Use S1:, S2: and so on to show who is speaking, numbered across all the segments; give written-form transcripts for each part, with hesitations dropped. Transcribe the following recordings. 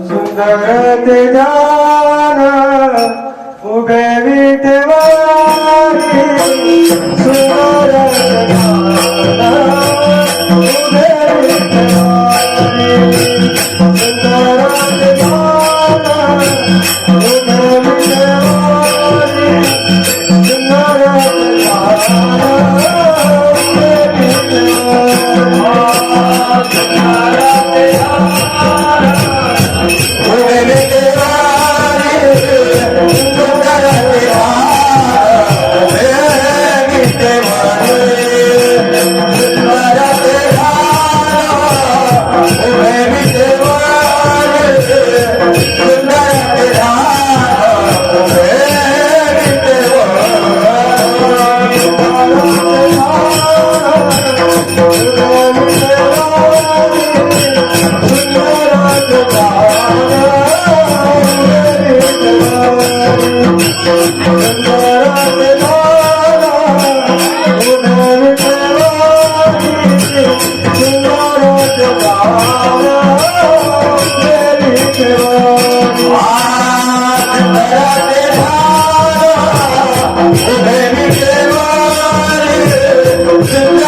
S1: सुंदर ते जान उभे विठवारी सुंदर उभे विठवारी सुंदर ते जान उभे विठवारी सुंदर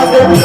S1: Oh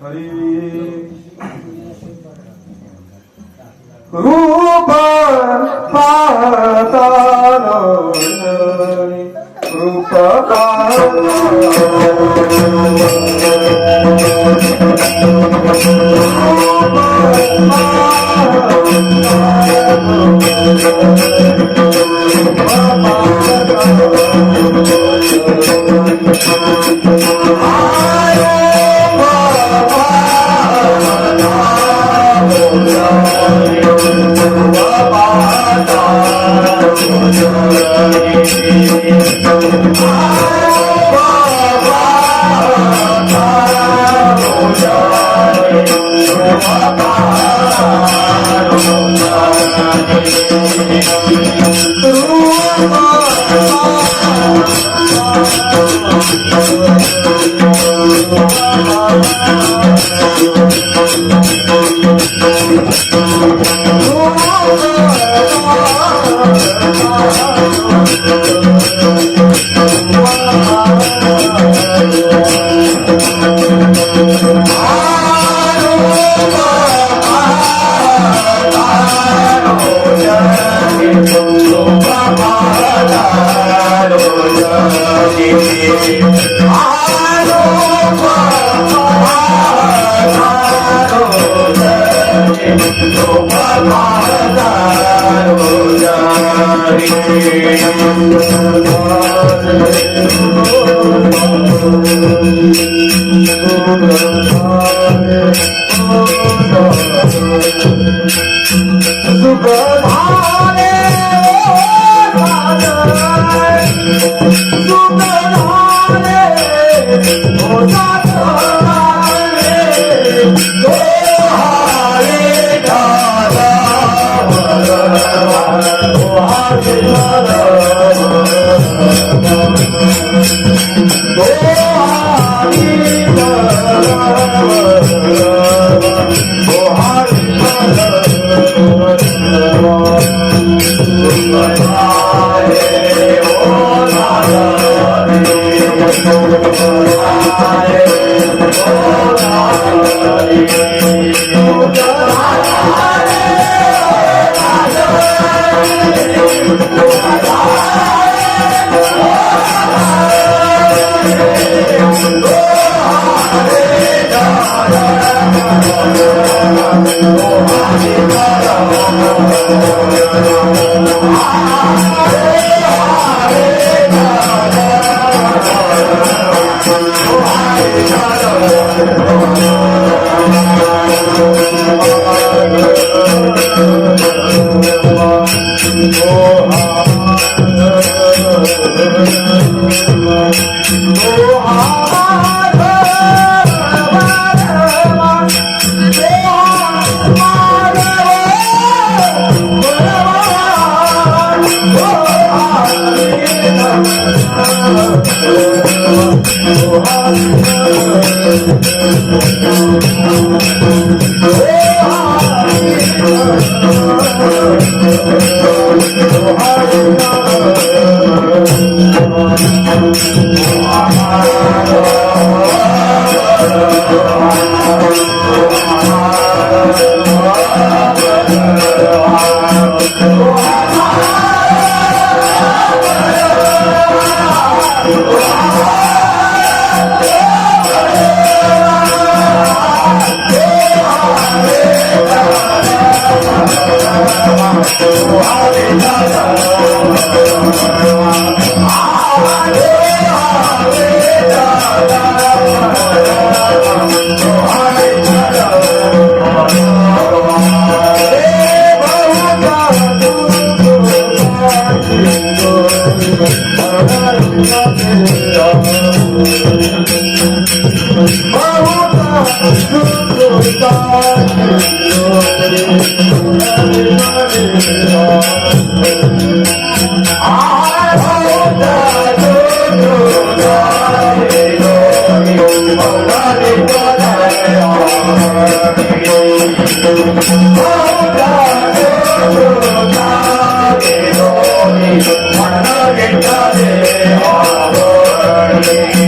S1: हरी रूप पाहता रूप Hare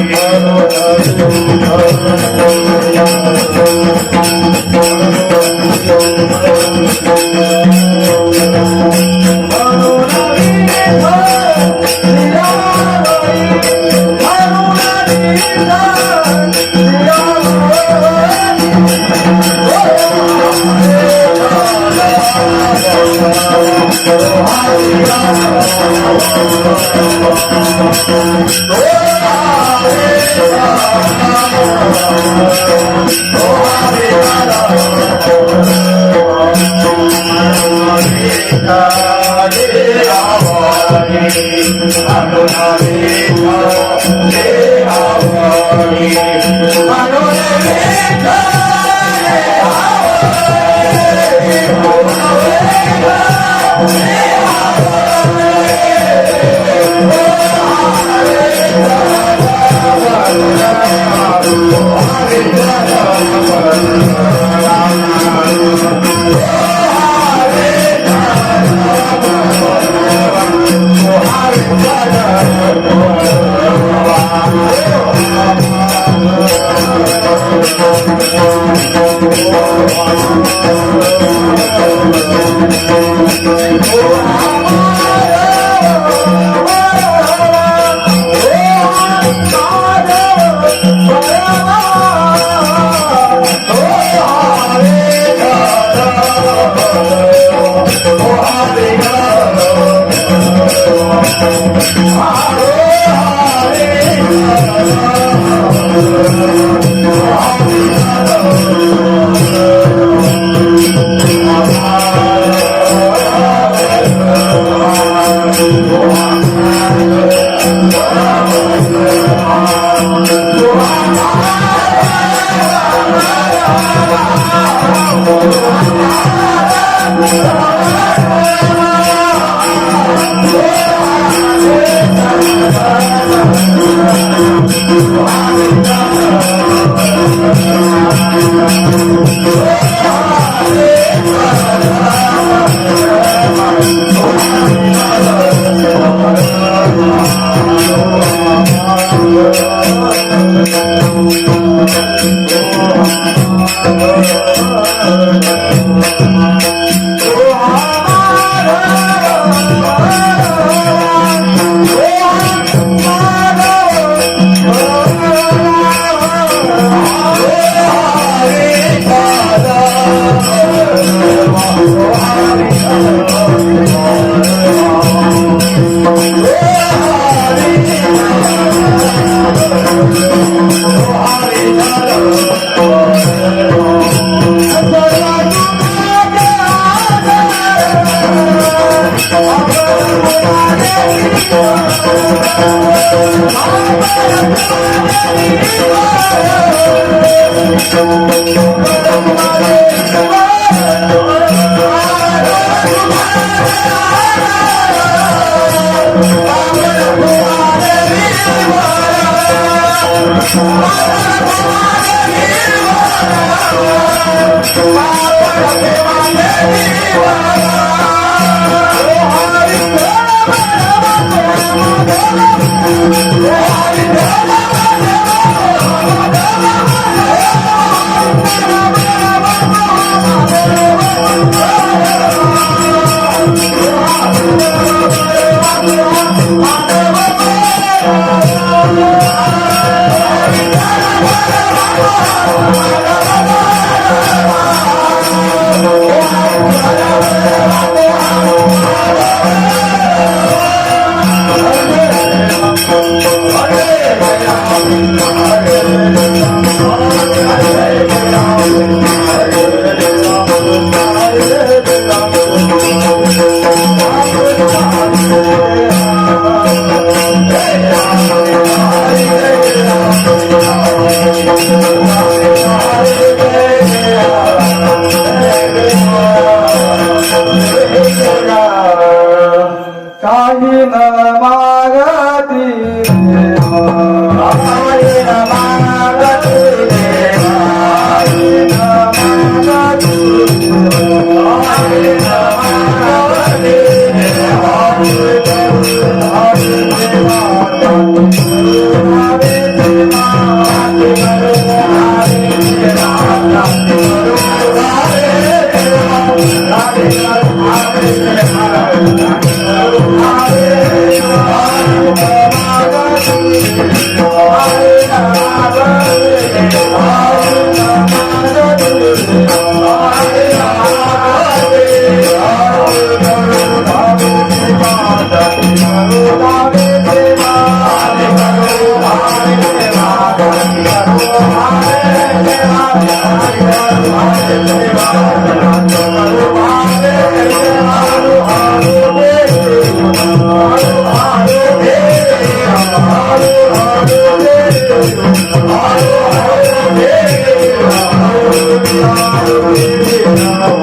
S1: Oh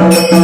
S1: Oh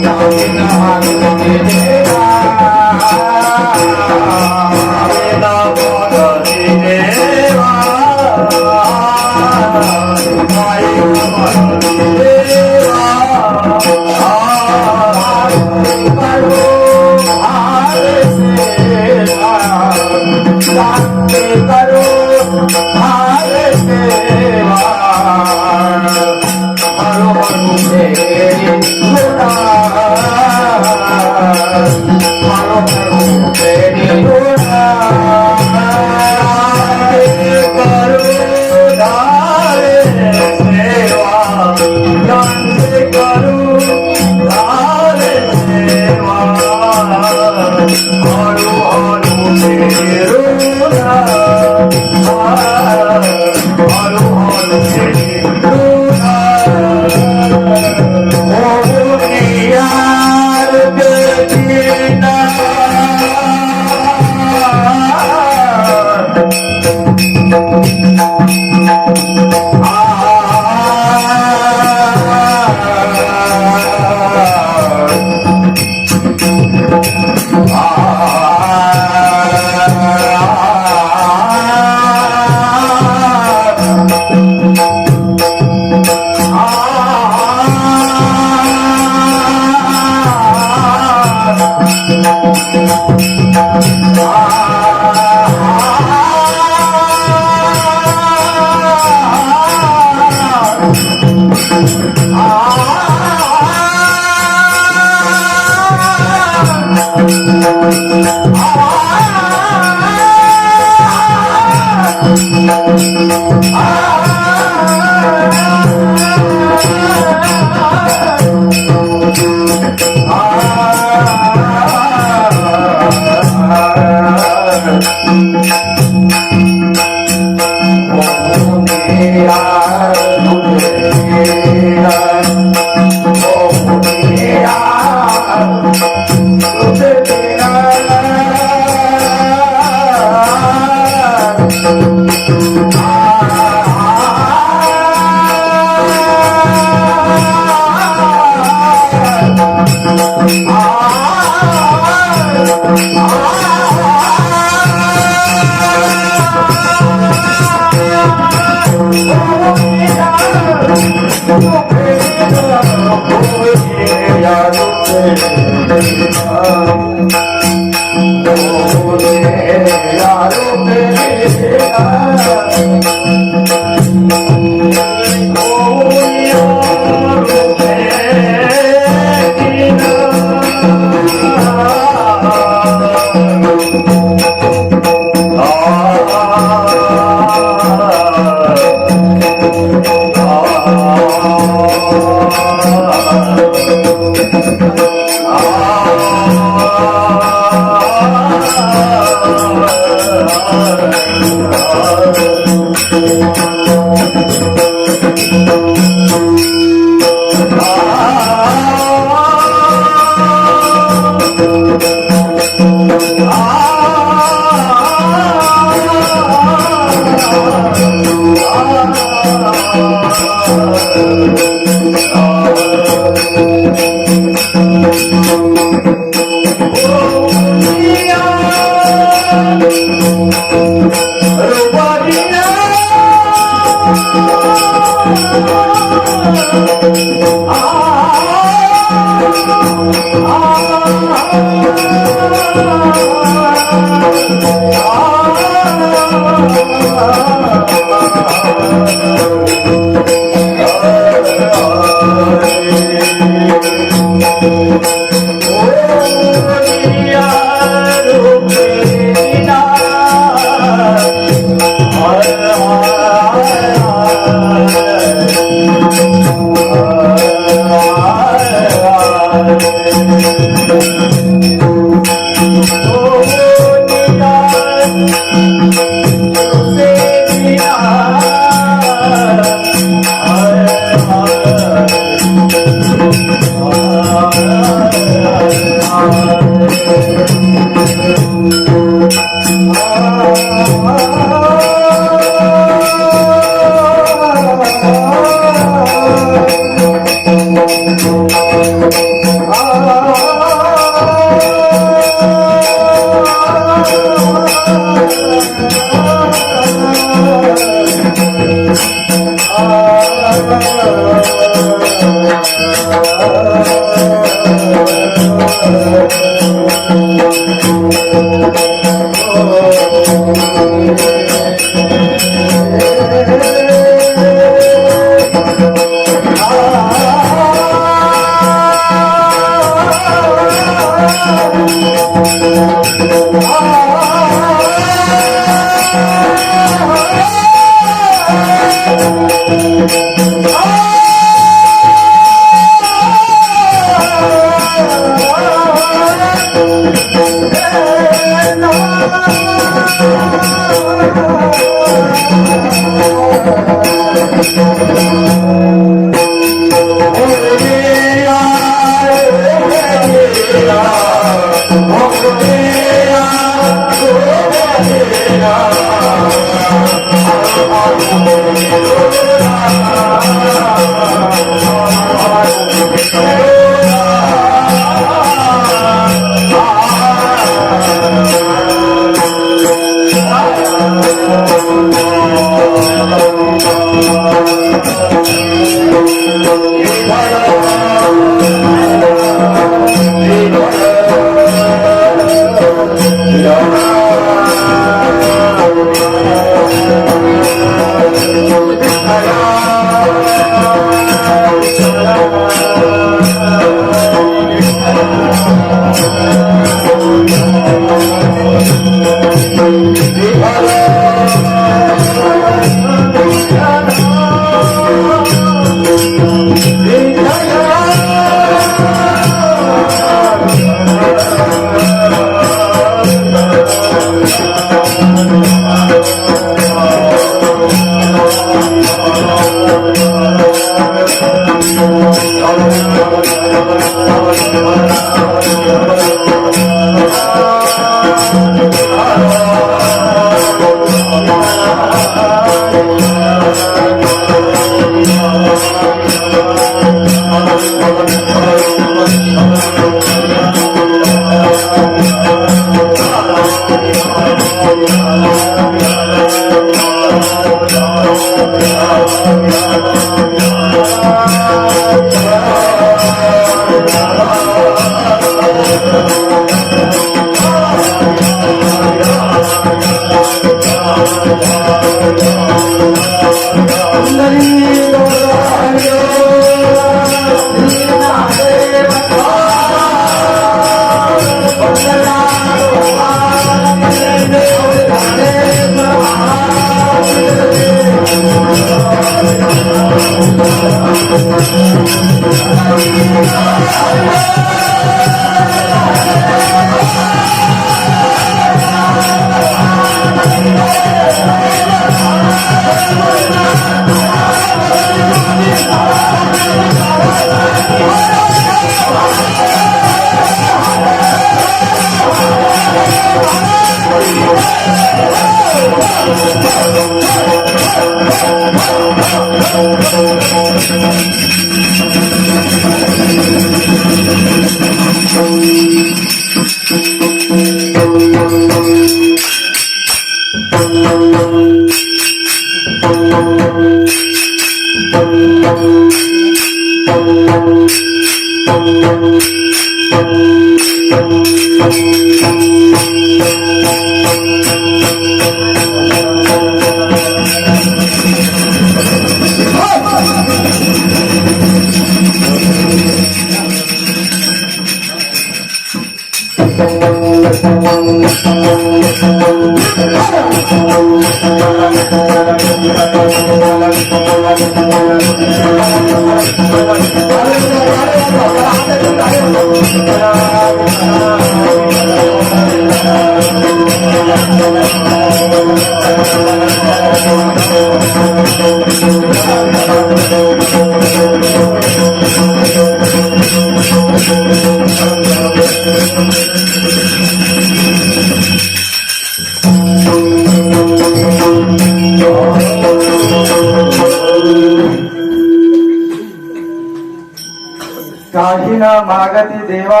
S1: काही न मागती देवा,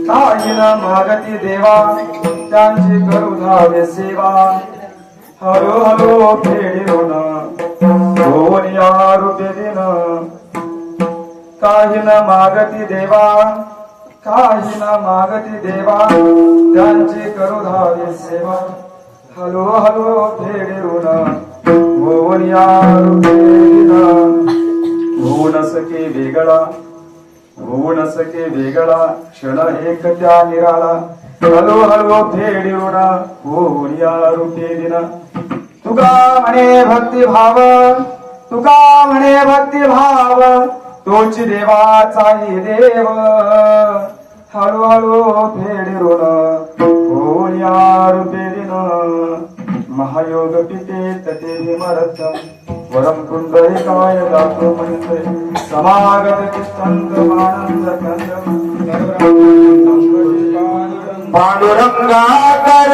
S1: काही न मागती देवा, त्यांची करू धावे सेवा. हलो हलो फेडून होऊन या रूपे दिन. काही न मागती देवा, काही न मागती देवा, त्यांची करू धावे सेवा. हलो हलो फेडून होऊन या रूपे दिन. होऊ न सके वेगळा, होऊ न सके वेगळा, क्षण एक त्या निराळा. हलो हलो फेडी ऋण होऊनिया रूपे दिन तुका म्हणे भक्तिभाव तुका म्हणे भक्तिभाव तोच देवाचाही देव हळू हळू फेडी ऋण होऊनिया रूपे दिन महायोग पिते तते विमरथम वरम कुंडलिकाय दातो मंत्रे समागत तिष्ठन्त आनंद
S2: पांडुरंगा कर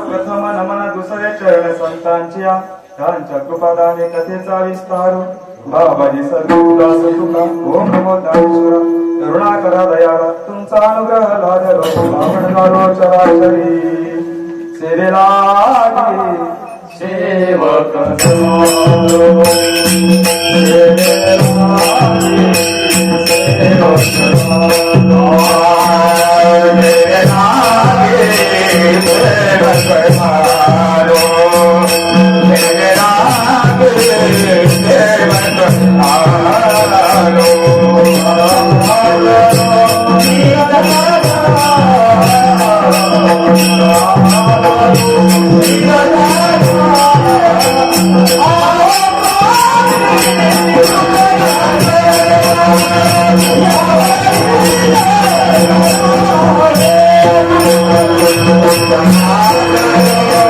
S2: प्रथम नमः
S1: त्यांच्या कृपादाने कथेचा विस्तार बाबाजी सर्वदास तुका ओम नमो दानेश्वर करुणा करा दयाळा तुमचा अनुग्रह लादलो श्रावण गारो चराचरी सेवेला सेवक
S2: Oh,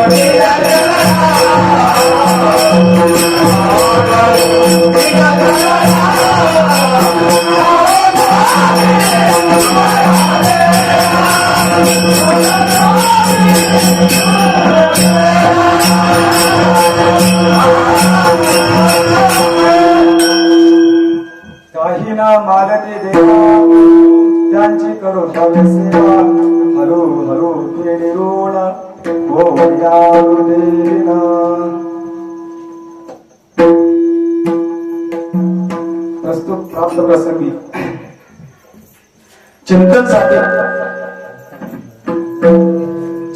S1: वस्तू प्राप्त प्रसंगी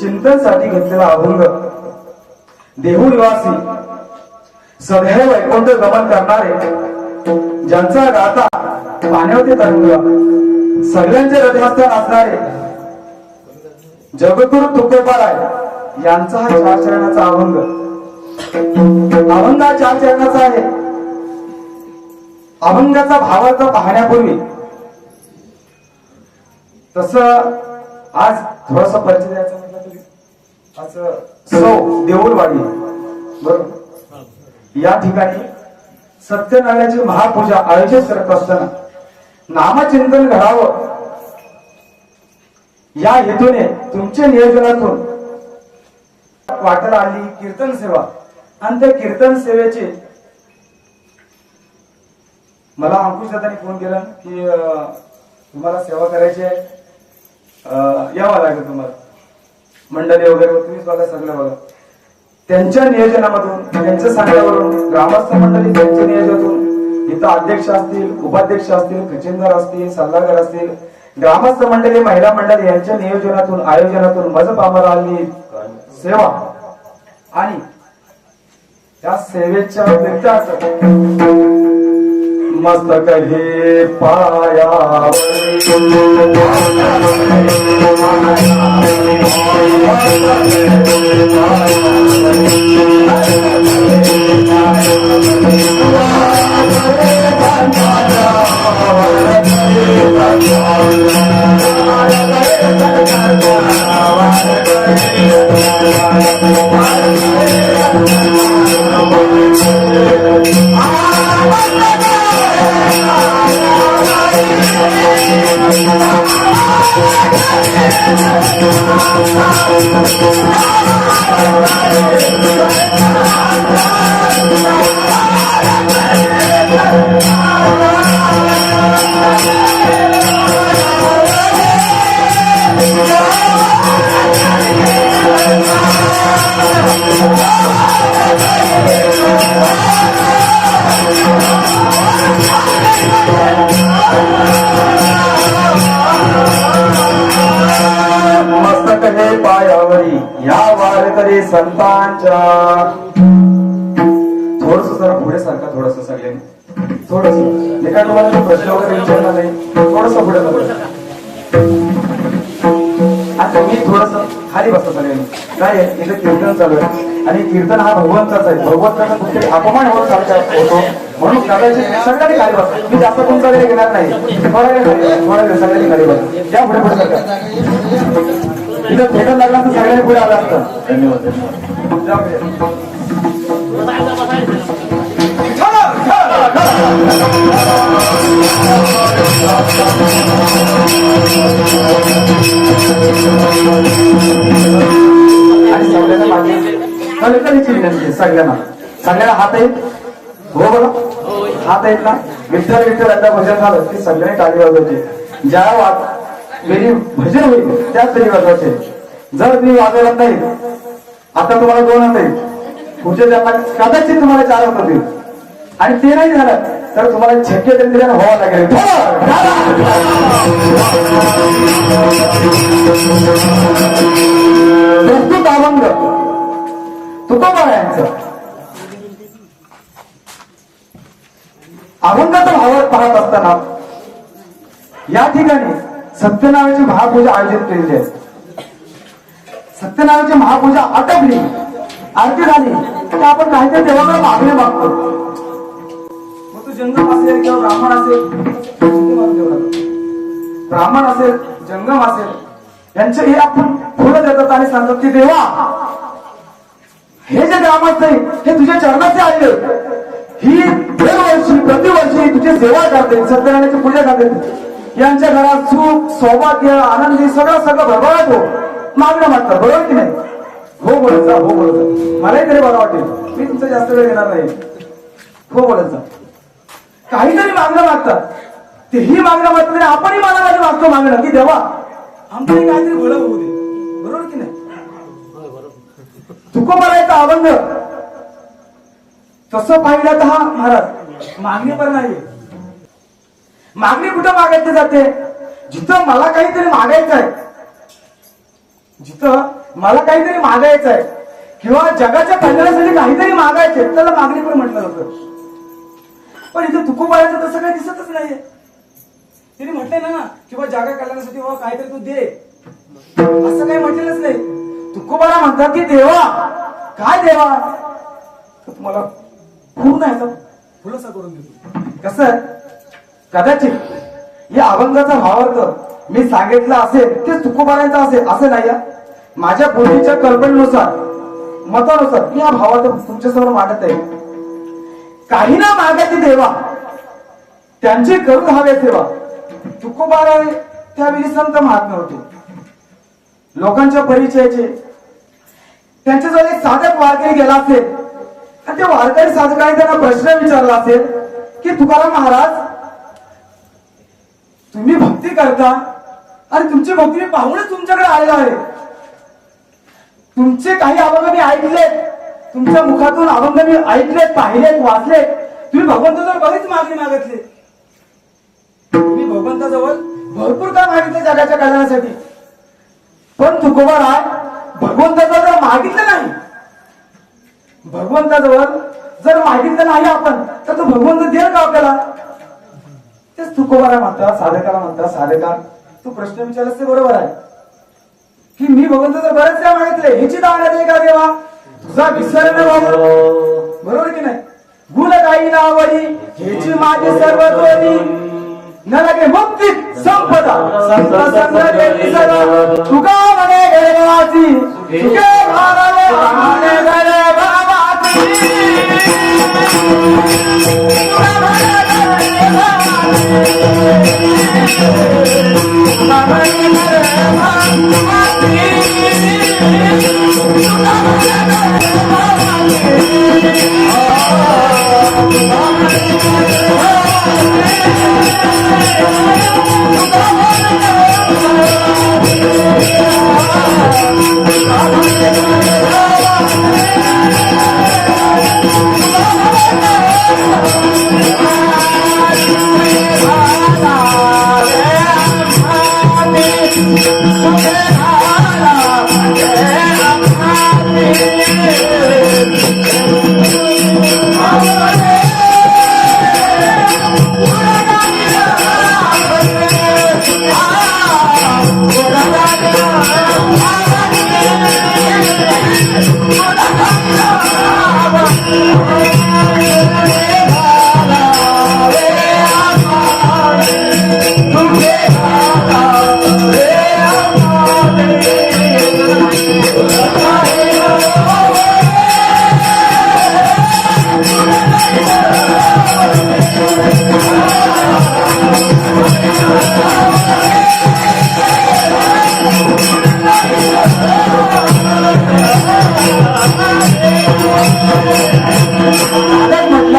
S1: चिंतनसाठी घेतलेला अभंग देहू निवासी सदैव वैकुंठ गमन करणारे ज्यांचा गाथा पाण्यावरती तरंगला सगळ्यांचे हृदयस्थान असणारे जगद्गुरु तुकोबाराय यांचा हा 4 चरणाचा अभंग हा 4 चरणाचा आहे. अभंगाचा भावार्थ पाहण्यापूर्वी तस आज थोडासा परिचय द्यायचा म्हटलं तरी असं सौ देऊळवाडी बरोबर या ठिकाणी सत्यनारायणाची महापूजा आयोजित करत असताना नामचिंतन घडावं या हेतूने तुमच्या नियोजनातून वाटेला आली कीर्तन सेवा आणि त्या कीर्तन सेवेची मला अंकुश दादांनी फोन केला की तुम्हाला सेवा करायची आहे, यावं लागेल तुम्हाला मंडळी वगैरे तुम्हीच बघा सगळं बघा. त्यांच्या नियोजनामधून त्यांच्या सांगण्यावरून ग्रामस्थ मंडळी त्यांच्या नियोजनातून इथं अध्यक्ष असतील, उपाध्यक्ष असतील, खजिनदार असतील, सल्लागार असतील, ग्रामस्थ मंडळी, महिला मंडळी यांच्या नियोजनातून आयोजनातून मज पामर आली सेवा आणि त्या सेवेच्या व्यक्तार्थ मस्तक हे पायावरी या वारकरी संतांच्या थोडस जरा पुढे सारखा थोडस सगळ्यांनी थोडस मी काय तुम्हाला प्रश्न वगैरे विचारणार नाही, थोडस पुढे आता मी थोडस खाली बसतो सगळ्यांनी. काय आहे इथे कीर्तन चालू आहे आणि कीर्तन हा भगवंताचा आहे, भगवंताचा कुठे अपमान होत चालता होतो म्हणून कदाचित सगळ्यांनी खाली बसतो. मी जास्त तुमचा वेळ घेणार नाही, थोडा वेळ सगळ्यांनी खाली बसतो. या पुढे पुढे सरकार इथं भेटत लागला तर सगळ्यांनी पुढे आला असतं. धन्यवाद. आणि सगळ्यांना मागे विनंती सगळ्यांना हात आहेत हो बोला हात आहेत ना. विठ्ठल विठ्ठल एकदा भजन झालं की सगळ्यांनी टाळी वाजवायची. ज्या वेळी भजन होईल त्याच वेळी वाजवायचे. जर तुम्ही वाजवलं नाही आता तुम्हाला 2 हात आहेत, पुढच्या त्यांना कदाचित तुम्हाला 4 हात होतील आणि ते नाही झालं तर तुम्हाला छक्के तरी व्हावं लागेल. प्रस्तुत अभंग तुकोबारायांचं अभंगाचा भावात पाहत असताना या ठिकाणी सत्यनारायणाची महापूजा आयोजित केलेली आहे. सत्यनारायणाची महापूजा आटोपली, आरती झाली तर आपण काहीतरी देवाला मागणे मागतो. मग तो जंगम असेल किंवा ब्राह्मण असेल, ब्राह्मण असेल जंगम असेल यांचे हे आपण फुलं देतात आणि सांगतात की देवा हे जे ग्रामस्थ आहे हे तुझ्या चरणाचे आले, ही दरवर्षी प्रतिवर्षी तुझी सेवा करते, सत्यनारायणाची पूजा करते, यांच्या घरात सुख सौभाग्य आनंदी सगळं भरभराट हो मागणं मागतात. बरोबर की नाही? हो बोलत जा, हो बोलत जा. मलाही तरी बरं वाटेल, मी तुमचा जास्त वेळ घेणार नाही. हो बोलत जा. काहीतरी मागणं मागतात, तेही मागणं मागतात आणि आपणही मानामध्ये मागतो मागणं की देवा आमच्याही काहीतरी गोळ होऊ दे. बरोबर की नाही? तुकोबारायांचा अभंग तसं पाहिलं तर हा महाराज मागणी पण नाही, मागणी कुठं मागायची जाते? जिथं मला काहीतरी मागायचं आहे, जिथं मला काहीतरी मागायचं आहे किंवा जगाच्या कल्याणासाठी काहीतरी मागायचे त्याला मागणी पण म्हटलं जातं. पण इथं तुकोबाराचं तसं काही दिसतच नाहीये. तिने म्हटलंय ना किंवा जगा कल्याणासाठी बाबा काहीतरी तू दे, असं काही म्हटलेलंच नाही. तुकोबारा म्हणतात की देवा, काय देवा? तर तुम्हाला पूर्ण याचा खुलासा करून देतो. कसं कदाचित या अभंगाचा भावार्थ मी सांगितला असेल ते तुकोबारांचा असेल असं नाही. माझ्या बुद्धीच्या कल्पनेनुसार मतानुसार मी हा भावार्थ तुमच्यासमोर मांडत आहे. काही ना मागायचे देवा, त्यांची करून हवे सेवा. तुकोबारा त्यावेळी संत महात्मा होते, लोकांच्या परिचयाचे. त्यांच्याजवळ एक साधक वारकरी गेला असेल आणि त्या वारकरी साधकाने त्यांना प्रश्न विचारला असेल की तुकाराम महाराज, तुम्ही भक्ती करता आणि तुमची भक्ती मी पाहूनच तुमच्याकडे आलेला आहे. तुमचे काही अभंग मी ऐकलेत, तुमच्या मुखातून अभंग मी ऐकलेत, पाहिलेत, वाचलेत. तुम्ही भगवंताजवळ बरीच मागणी मागितली, तुम्ही भगवंताजवळ भरपूर काय मागितले जगाच्या कल्याणासाठी. पण तुकोबारा भगवंताजवळ जर मागितलं नाही, भगवंताजवळ जर मागितलं नाही आपण, तर तो भगवंत देईल का आपल्याला? तेच तुकोबारा म्हणतात, साधकाला म्हणतात, साधका तू प्रश्न विचारलास ते बरोबर आहे की मी भगवंताचं बरेच काय मागितले, ह्याची दावण्यात आहे का देवा? तुझा विसर न व्हावा, बरोबर की नाही? गुण काही नावडी ह्याची माझी सर्व दोन्ही, न लगे मुक्ती संपदा संत संग देती सदा. तुका म्हणे गर्भाची तुके भारावे म्हणे गर्भाची,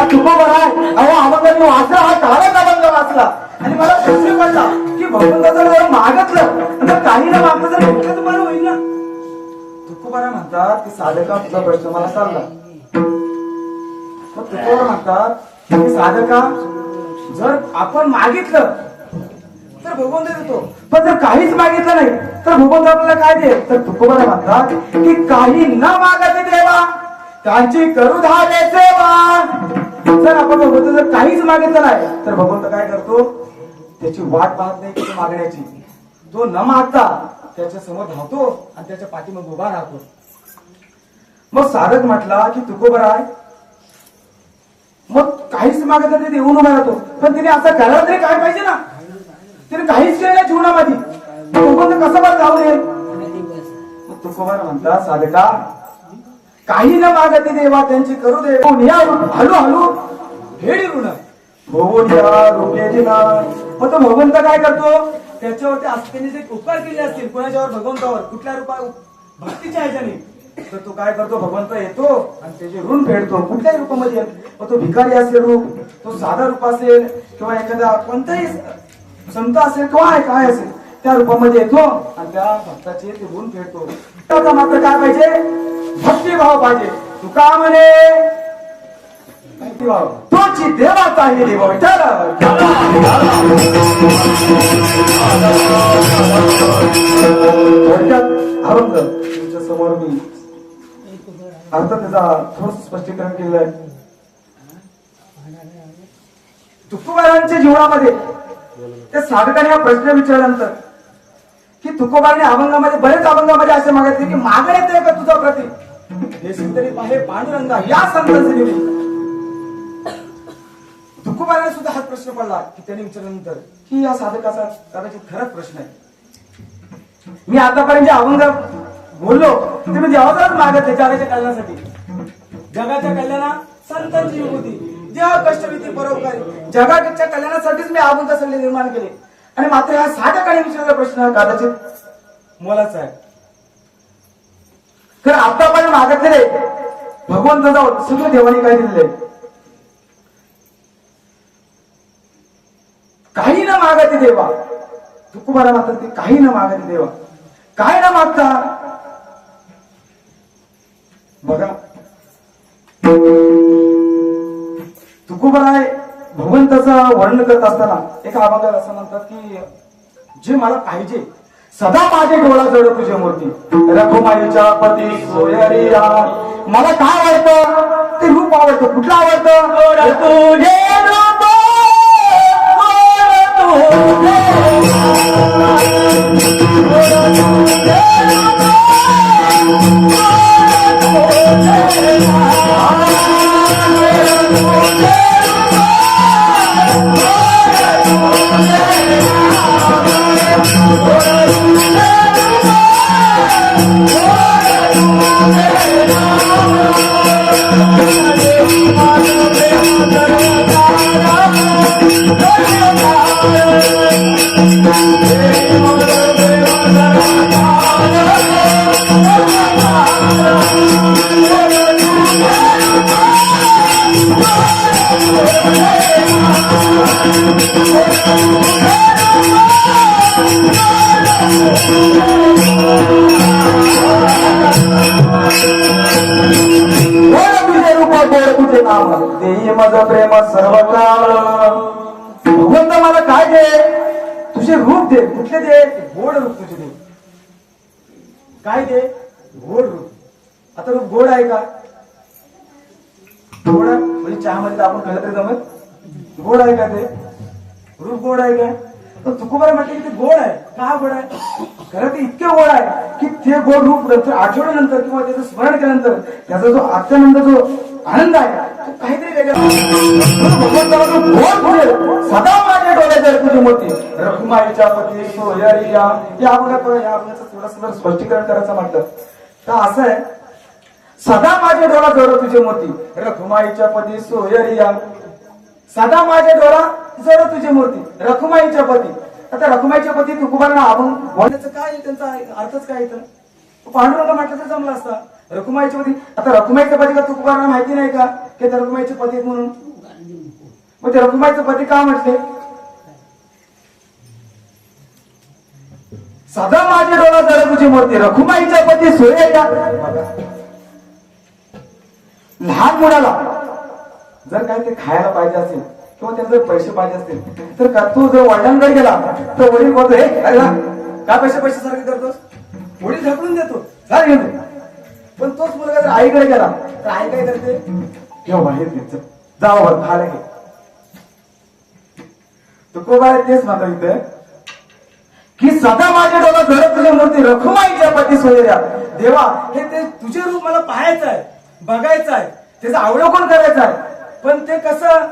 S1: तुका म्हणे आणि मला प्रश्न पडला की भगवंताचं जर मागितलं तर काही ना मागतं जर भेटलं तर बरं होईल ना. तुकोबारा म्हणतात की साधका तुझा प्रश्न मला चालला. मग तुकोबारा म्हणतात की साधका जर आपण मागितलं तर भगवंत देतो, पण जर काहीच मागितलं नाही तर भगवंत आपल्याला काय दे? तर तुकोबारा म्हणतात की काही न मागते देवा त्यांची करू धावे सेवा. जर आपण भगवंत जर काहीच मागितलं नाही तर भगवंत काय करतो? त्याची वाट पाहत नाही किती मागण्याची. तो न मागता त्याच्या समोर धावतो आणि त्याच्या पाठीमागे उभा राहतो. मग साधक म्हटला की तुकोबारा आहे, मग काहीच मागत नाही ते देऊन उभा राहतो, पण तिने असं करायला तरी काय पाहिजे ना? तिने काहीच केलं नाही जीवनामध्ये, भगवंत कसा बरं धावू नये? मग तुकोबारा म्हणतात साधका काही न मागते देवा त्यांची करू दे हळू हळू भेडी ऋण होऊन या रूपे दिना. मग तो भगवंत काय करतो? त्याच्यावरती असतेने जे उपकार केले असतील कोणाच्यावर, भगवंतावर कुठल्या रूपा भक्तीच्या ह्याच्याने, तर तो काय करतो? भगवंत येतो आणि त्याचे ऋण फेडतो कुठल्याही रूपामध्ये. मग तो भिकारी असेल रूप, तो साधा रूप असेल किंवा एखादा कोणताही संत असेल किंवा काय असेल त्या रूपामध्ये येतो आणि त्या भक्ताचे ते ऋण फेडतो. त्याचा मात्र काय पाहिजे? भक्तिभाव पाहिजे. तुका म्हणे भक्तिभाव तोच काशी देवाचा हे देव विठ्ठल. थोडक्यात अभंग तुमच्या समोर मी अर्थात त्याचा थोडं स्पष्टीकरण केलेलं आहे. तुकोबारांच्या जीवनामध्ये त्या साधकाने हा प्रश्न विचारल्यानंतर की तुकोबाराने अभंगामध्ये बरेच अभंगामध्ये असे मागितले की मागण्यात आहे का तुझा प्रती देशील तरी पाहे पांडुरंगा या संतांचे निवडी. तुकोबाराने सुद्धा हाच प्रश्न पडला की त्याने विचारल्यानंतर की या साधकाचा कदाचित खराच प्रश्न आहे. मी आतापर्यंत जे अभंग बोललो ते मी देवाचाच मागत जगाच्या कल्याणासाठी. जगाच्या कल्याणा संतांची विभूती देव कष्टविधी परोपकारी जगाच्या कल्याणासाठीच मी अभंग सल्ले निर्माण केले. आणि मात्र ह्या साधकाने विचारलेला प्रश्न कदाचित मोलाचा आहे. तर आतापर्यंत मागितलेले भगवंत जाऊन सगळे देवाने काय दिलेले काही न मागते देवा. तुकोबारा मात्र ते काही न मागते देवा. काय न मागता बघा तुकोबारा भगवंताचं वर्णन करत असताना एका अभंगात असं म्हणतात की जे मला पाहिजे सदा माझे डोळा जड तुझे मूर्ती रघुमाईच्या पती सोयरिया. मला काय आवडतं ते रूप आवडतं. कुठलं आवडतं तुझे रूप देई माझा प्रेम सर्व काळ. भगवंत मला काय दे तुझे रूप दे. कुठले दे गोड रूप तुझे दे. काय दे गोड रूप. आता रूप गोड आहे का गोड आहे म्हणजे चहामध्ये आपण कळत तरी जमत गोड आहे का ते रूप गोड आहे का. तर तुकोबारा म्हटलं की ते गोड आहे. का गोड आहे खरं ते इतके गोड आहे की ते गोड रूप आठवल्यानंतर किंवा त्याचं स्मरण केल्यानंतर त्याचा जो आत्यानंद जो आनंद आहे तो काहीतरी वेगळा. भगवंताला जो गोड मिळेल सदा माझ्या डोळ्याच्या तुझी मोठी रखुमाईच्या पती सोयरिया. या अभंगाचं थोडंसं स्पष्टीकरण करायचं म्हटलं तर असं आहे सदा माझ्या डोळा जड तुझी मोठी रखुमाईच्या पती सोयरिया. सदा माझ्या डोळा जड तुझी मूर्ती रखुमाईच्या पती. आता रखुमाईच्या पती तुकोबारांना अभंग बोलण्याचं काय त्यांचा अर्थच काय येतं. पांडुरंग म्हटलं तर जमलं असता. रखुमाईच्या पती आता रखुमाईच्या पती का तुकोबारांना माहिती नाही का की त्या रखुमाईचे पती आहेत म्हणून. मग ते रखुमाईचे पती का म्हटले सदा माझे डोळा जड तुझी मूर्ती रखुमाईच्या पती सोयरिया. लहान मुलाला जर काय ते खायला पाहिजे असेल किंवा त्यांना जर पैसे पाहिजे असतील तर का तू जर वडिलांकडे गेला तर वडील बोलतो हे काय पैसे सारखे करतोस वडील ढकलून देतो चालेल. पण तोच मुलगा जर आईकडे गेला तर आई काय करते किंवा बाहेर देत जावं खायला घे. तुकोबारा तेच म्हणतात इथं की सदा माझ्या डोळा जड तुझ्या मूर्ती रखुमाईच्या पती सोयरिया. देवा हे ते तुझे रूप मला पाहायचं आहे बघायचं आहे त्याचं अवलोकन करायचं आहे. पण ते कसं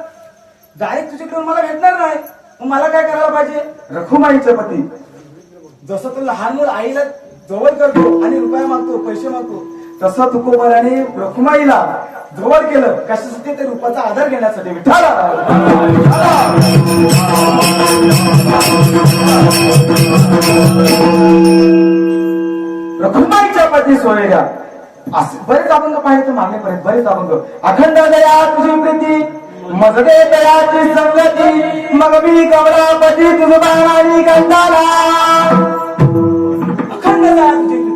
S1: डायरेक्ट तुझ्याकडून मला भेटणार नाही. मग मला काय करायला पाहिजे रखुमाईच्या पती. जसं तो लहान मूल आईला जवळ करतो आणि रुपया मागतो पैसे मागतो तसं तुकोबाराने रखुमाईला जवळ केलं कशासाठी ते रूपाचा आधार घेण्यासाठी. विठ्ठल रखुमाईच्या पती सोयरिया. असे बरेच अभंग पाहिले तर मागे बरेच अभंग. अखंड दया तुझी प्रीती मजडे दयाची संगती मग मी कमलापती तुझ बाणानी कंदाला. अखंड दया तुझी प्रीती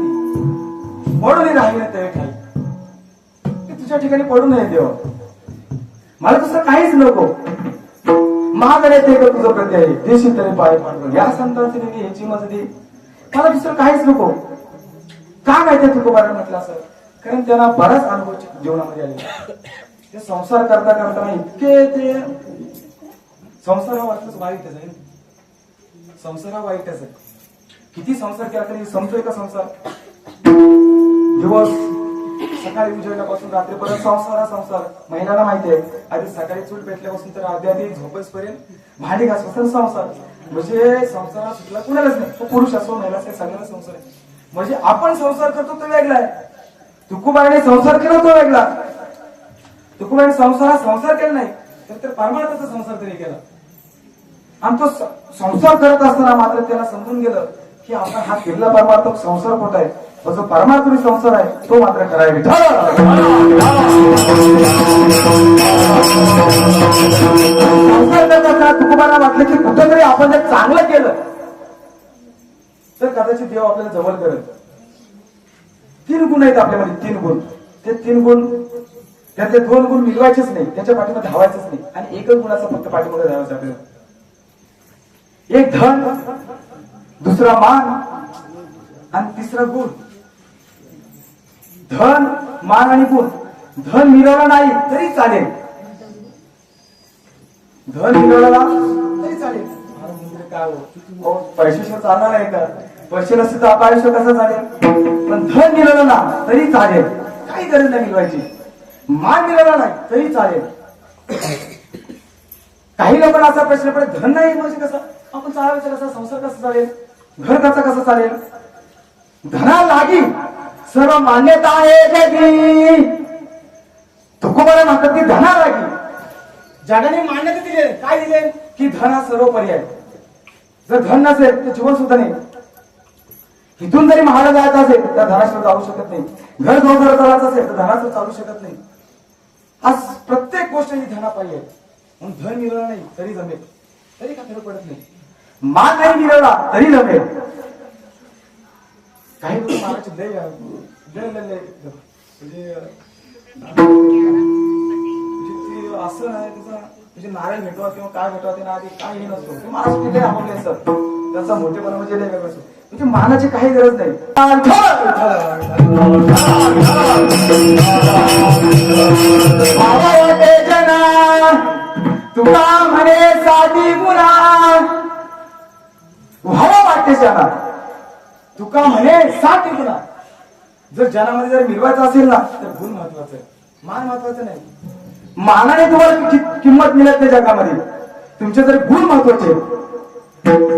S1: पडून राहिले ते ठाई तुझ्या ठिकाणी पडू नये देवा. मला दुसरं काहीच नको. महागडे ते का तुझं प्रती आहे, देशी तरी पाय पाडतो या संतांची देवी ह्याची मज दे. मला दुसरं काहीच नको. का माहितीये तुकोबाराने म्हटलं असं? कारण त्यांना बराच अनुभव जीवनामध्ये आले. ते संसार करता करताना इतके ते संसार हा वाटलंच वाईटच आहे. संसार हा वाईटच आहे. किती संसार केला तरी संपतोय का संसार? दिवस सकाळी उजेडल्यापासून रात्रीपर्यंत संसार हा संसार. महिलांना माहिती आहे, आधी सकाळी चूल पेटल्यापासून तर आधी झोपेसपर्यंत भांडी घासपासून संसार. म्हणजे संसार सुटला कुणालाच नाही. तो पुरुष असो महिला असो सगळ्यांना संसार आहे. म्हणजे आपण संसार करतो तो वेगळा आहे. तुकोबाराने संसार केला तो वेगळा. तुकोबाराने संसार केला नाही तर परमार्थाचा संसार तरी केला. आणि तो संसार करत असताना मात्र त्याला समजून गेलं की आपण हा केलेला परमार्थ संसार खोटा आहे, जो परमार्थ संसार आहे तो मात्र करायला. संसार करताना तुकोबाराला वाटलं की कुठेतरी आपण जर चांगलं केलं तर कदाचित देव आपल्याला जवळ करेल. 3 गुण आहेत आपल्यामध्ये, 3 गुण. ते 3 गुण त्यातले 2 गुण मिळवायचेच नाही, त्याच्या पाठीमध्ये धावायचंच नाही. आणि एकच गुणाचा फक्त पाठीमध्ये धावायचं आपल्याला. एक धन, दुसरा मान आणि तिसरा गुण. धन, मान आणि गुण. धन मिळवलं नाही तरी चालेल, धन मिळवला तरी चालेल. काय हो पैशाशिवाय चालणार आहे का? पैसे नसते तर आपलं आयुष्य कसं चालेल? पण धन मिळवलं ना तरी चालेल, काही गरज नाही मिळवायची. मान मिळवला नाही तरी चालेल. काही लोकांना असा प्रश्न पडे, धन नाही म्हणजे कसं आपण चालायचं, कसा संसार कसा चालेल, घर कसा चालेल? धना लागी सर्व मान्यता आहे जगी. तुकोबारा म्हणतात की धना लागी जगाने मान्यता दिली. काय दिले? की धन हा सर्व पर्याय. जर धन नसेल तर जीवन सुद्धा नाही. इथून जरी महाराज जायचं असेल तर धनाशिवाय जाऊ शकत नाही. घर जर चालायचं असेल तर धनाशिवाय चालू शकत नाही. आज प्रत्येक गोष्ट ही धना पाहिजे. म्हणून धन मिळवलं नाही तरी जमेल, तरी का फरक पडत नाही. मान नाही मिळवला तरी जमेल. काही लोक मानाचे लय म्हणजे असं नाही त्याचा म्हणजे नारायण भेटवा किंवा काय भेटवा ते ना आधी काही नसतो. ते महाराष्ट्र लय आवडले सर, त्याचा मोठेपणा म्हणजे लय वेगळं असतो. म्हणजे मानाची काही गरज नाही. तुला म्हणे साधी गुणा व्हावं वाटते जना. तुका म्हणे 60 गुणा. जर जनामध्ये जर मिळवायचं असेल ना तर गुण महत्वाचं आहे, मान महत्वाचं नाही. मानाने तुम्हाला किंमत मिळत नाही जगामध्ये. तुमचे जर गुण महत्वाचे.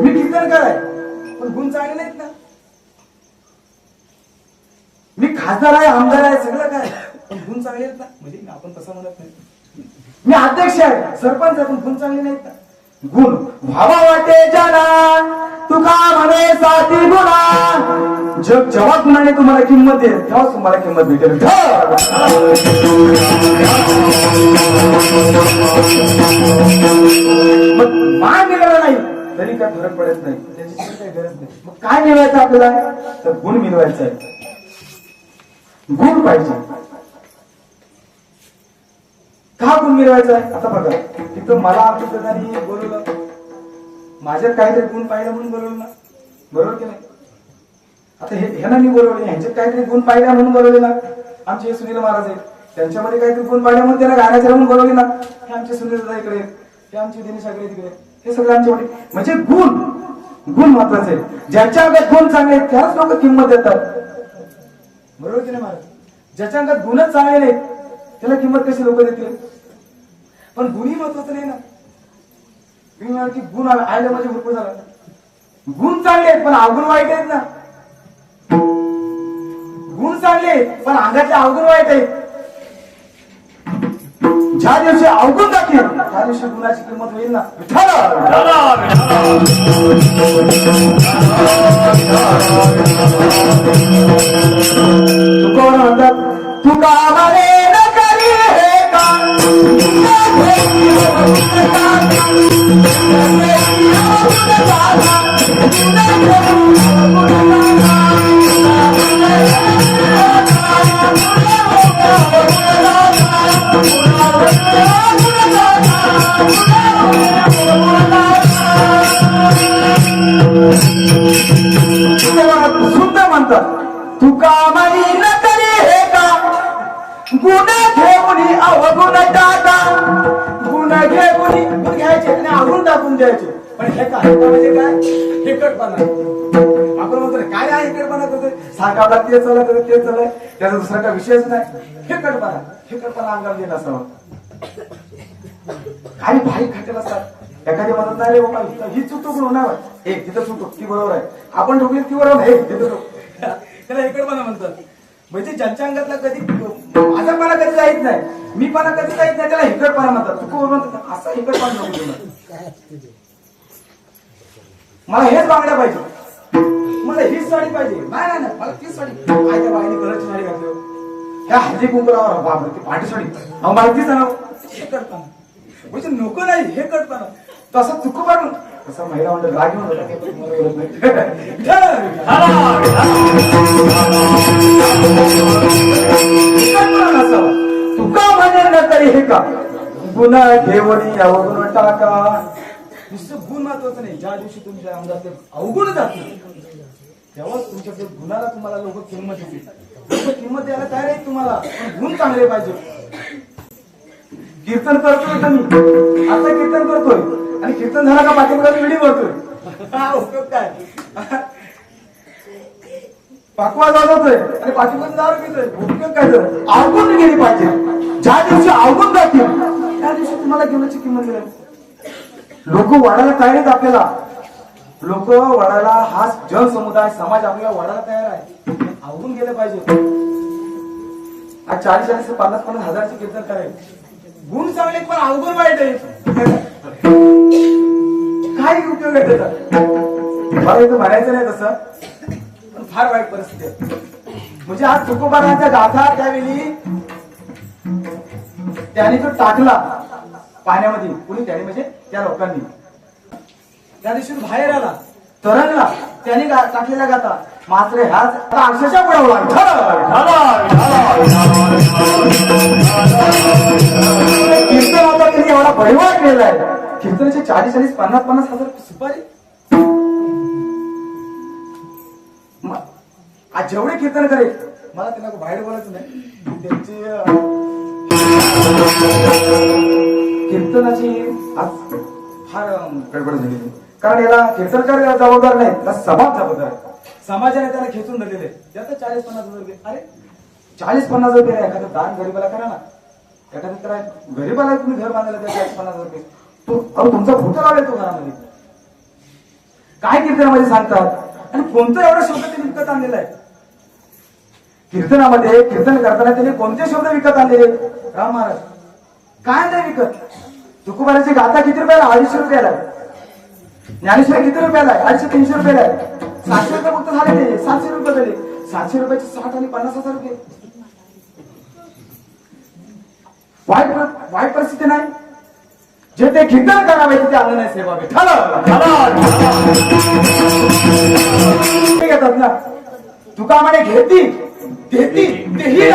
S1: मी कीर्तन कराय पण गुण चांगले नाहीत ना. मी खासदार आहे, आमदार आहे, सगळं काय पण गुण चांगले आहेत ना. म्हणजे आपण तसं म्हणत नाही. मी अध्यक्ष आहे, सरपंच आहे, पण गुण चांगले नाहीत ना. गुण व्हावा वाटे जना तुका म्हणे 60 गुणा. जेव्हा गुणाने तुम्हाला किंमत देईल तेव्हा तुम्हाला किंमत भेटेल. मग मान मिळवला नाही तरी काय फरक पडत नाही, त्याची काही गरज नाही. मग काय मिळवायचं आपल्याला? तर गुण मिळवायचा आहे. गुण पाहिजे. का गुण मिळवायचा आहे? आता बघा तिथं मला आमच्या प्रधानी बोलवलं, माझ्यात काहीतरी गुण पाहिलं म्हणून बोलवलं ना, बरोबर की नाही? आता ह्यांना मी बोलवले, ह्यांच्यात काहीतरी गुण पाहिल्या म्हणून बोलवले ना. आमचे सुनील महाराज आहेत, त्यांच्यामध्ये काहीतरी गुण पाहिल्या म्हणून त्यांना गाण्याच्या म्हणून बोलवले ना. हे आमचे सुनील दादा इकडे, हे आमचे दिनेश आगरे तिकडे, हे सगळे आमच्याकडे. म्हणजे गुण महत्वाचे आहे. ज्याच्या अंगात गुण चांगले त्यालाच लोक किंमत देतात, बरोबर की नाही महाराज? ज्याच्या अंगात गुणच चांगले नाहीत त्याला किंमत कशी लोक देतील? पण गुणही महत्वाचं नाही ना. मी म्हणाल की गुण आयला म्हणजे भरपूर झाला. गुण चांगले आहेत पण अवगुण वाईट आहेत ना. गुण चांगले पण अंगातले अवगुण वाईट आहेत. ज्या दिवशी अवगुण जातील त्या दिवशी गुणाची किंमत होईल ना. तुकोबारा म्हणतात तुका म्हणे न करी हे काम. म्हणतात तुका माही न तरी हे का गुण घेऊन अवगुण टाका गुण घेऊन गुण घ्यायचे आणि अवगुण टाकून द्यायचे. पण हे का म्हणजे काय हेकटपणा. आपण म्हणतो काय आहे हेकटपणा करतोय सारखा आपला तेच चालत तेच चालय त्याचा दुसरा काय विषयच नाही. हेकटपणा अंगावर येत असावा. काही भाई खातेल असतात एखादी म्हणत नाही रे बाबा ही चुकतो पण होणार हे तिथं चुकतो ती बरोबर आहे आपण ठोकली ती बरोबर आहे तिथं त्याला हेकटपणा म्हणतात. म्हणजे ज्यांच्या अंगातला कधी माझापणा कधी जायच नाही मीपणा कधी जायच नाही त्याला हेकटपणा म्हणतात. चुकू म्हणतात असा हेकटपणा नको. मला हेच बांगड्या पाहिजे मला हीच साडी पाहिजे नाही नाही मला तीच साडी काय त्या बाईने कलरची साडी घातली त्या हळदी कुंकूला बाबा ती पाठी साडी मला तीच नाव हेकटपणा. म्हणजे नको नाही हेकटपणा तसं चुकू पाडून तसं महिला म्हणतात राग घेऊन तुका म्हणजे न तरी हे का गुन्हा घेऊन अवगुण टाका. नुसतं गुण महत्वाचं नाही ज्या दिवशी तुमच्या अंगात ते अवगुण जातील तेव्हाच तुमच्या ते गुणाला तुम्हाला लोक किंमत देतील. लोक किंमत द्यायला तयार आहेत तुम्हाला पण गुण चांगले पाहिजे. कीर्तन करतोय तुम्ही आता कीर्तन करतोय आणि कीर्तन झाला का पाठीमागे विडी भरतोय हा उपयोग काय. पाकवा जातोय आणि पाठीमागे दारू पितोय उपयोग काय तर अवगुण गेली पाहिजे. ज्या दिवशी अवगुण जातील त्या दिवशी तुम्हाला जीवनाची किंमत मिळेल. लोक वाढायला तयार आहेत आपल्याला. लोक वाढायला हा जनसमुदाय समाज आपल्याला वाढायला तयार आहे. अवगुण गेलं पाहिजे. आज 40-40 50-50 हजारचे कीर्तन करायचे गुण चांगले पण अवगुण वाईट आहे काय उपयोग आहे त्याचा. मला इथं म्हणायचं नाही तसं पण फार वाईट परिस्थिती आहे. म्हणजे आज तुकोबारांच्या गाथा त्यावेळी त्याने तो टाकला पाण्यामध्ये कुणी त्याने म्हणजे त्या लोकांनी त्या दिवशी बाहेर आला तरंगला त्याने टाकलेला गाथा मात्र ह्याच अक्षरशः बुडवला कीर्तन होता त्यांनी एवढा परिवार केलाय. कीर्तनाचे 40-50 हजार सुपारी. आज जेवढे कीर्तन करेल मला त्यांना बाहेर बोलायचं नाही त्यांची कीर्तनाची आज फार गडबड झालेली. कारण याला कीर्तनकार जबाबदार नाही त्याला समाज जबाबदार आहे. समाजाने त्याला खेचून धरलेले त्यात 40-50 हजार रुपये. अरे 40-50 हजार रुपये एखादं दान गरीबाला करा ना. एखादं करा गरीबाला तुम्ही घर बांधायला त्या 40-50 हजार रुपये तो तुमचा भूतकाळ येतो घरामध्ये. काय कीर्तनामध्ये सांगतात आणि कोणतं एवढा शब्द त्यांनी विकत आणलेला आहे. कीर्तनामध्ये कीर्तन करताना त्यांनी कोणते शब्द विकत आणलेले. राम महाराज काय नाही विकत. तुकोबाराची गाथा किती रुपयाला 250 रुपयाला. ज्ञानेश्वर किती रुपयाला आहे 250-300 रुपयाला आहे. 700 रुपये फक्त झाले ते 700 रुपये झाले. 700 रुपयाचे 60 आणि 50 हजार रुपये. वाईट परिस्थिती नाही. जे ते कीर्तन करावे ते आलं नाही सेवावे घेतात ना. तुका म्हणे घेती तेही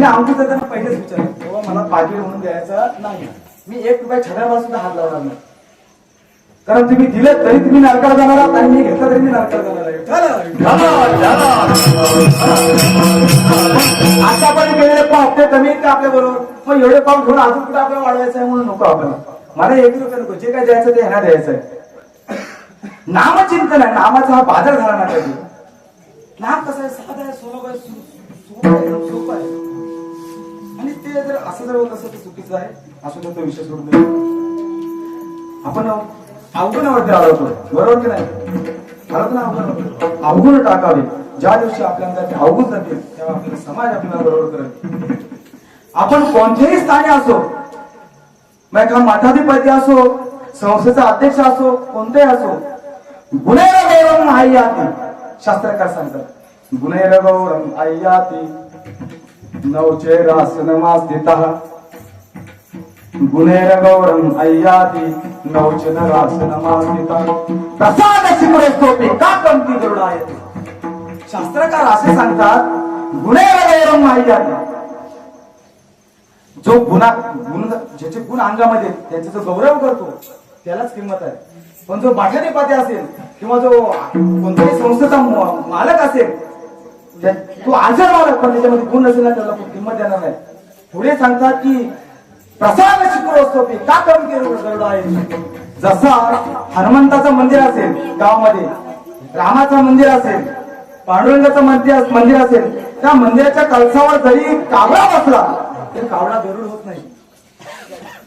S1: आमचं तर त्यांना पहिलेच विचार बाबा मला पाकिट म्हणून द्यायचं नाही. मी 1 रुपया छड्यावर सुद्धा हात लावणार नाही. कारण तुम्ही दिलं तरी तुम्ही नरकाला जाणार आहात आणि मी घेतलं तरी मी नरकाला जाणार आहे. आतापर्यंत केलेले पाप ते कमी ते आपल्या बरोबर मग एवढे पाप घेऊन अजून कुठे आपल्याला वाढवायचं आहे म्हणून नको. आपण मला 1 रुपया नको. जे काय द्यायचं ते ह्यांना द्यायचं आहे. नामचिंतन आहे. नामाचा हा बाजार झाला ना कधी. नाम कसं आहे साधा आहे सोपं आहे आणि ते जर असं जर होत असेल तर चुकीचं आहे. असं तर तो विषय सोडून दे. आपण अवगुणावरती आढळतो बरोबर की नाही. आढळतो ना अवगुण टाकावे. ज्या दिवशी आपल्याला ते अवगुण जातील तेव्हा आपल्याला समाज आपल्याला बरोबर करेल. आपण कोणत्याही स्थानी असो मग एका मठाधिपती असो संस्थेचा अध्यक्ष असो कोणतेही असो गुणैरगौरम आय्याती शास्त्रकार सांगतात. गुणैरगौरम आय्याती नवचैरासनमास्थितः गुणैरगौरम आय्याती नवचैरासनमास्थितः प्रसाद शिखरस्तोपे का कमती दृढायते. शास्त्रकार असे सांगतात गुणैरगौरम आय्याती जो गुण ज्याचे गुण अंगामध्ये त्यांचा जो गौरव करतो त्यालाच किंमत आहे. पण जो बाठाने पाते असेल किंवा जो कोणत्याही संस्थेचा मालक असेल, तो आजर मालक पण त्याच्यामध्ये गुण नसेल ना, त्याला किंमत देणार नाही. पुढे सांगतात की प्रसाद शिकलो असतो ते का कमी केलं आहे. जसा हनुमंताचं मंदिर असेल गावामध्ये, रामाचं मंदिर असेल, पांडुरंगाचं मंदिर असेल, त्या मंदिराच्या कळसावर जरी कावळा बसला तरी कावळा गरुड होत नाही.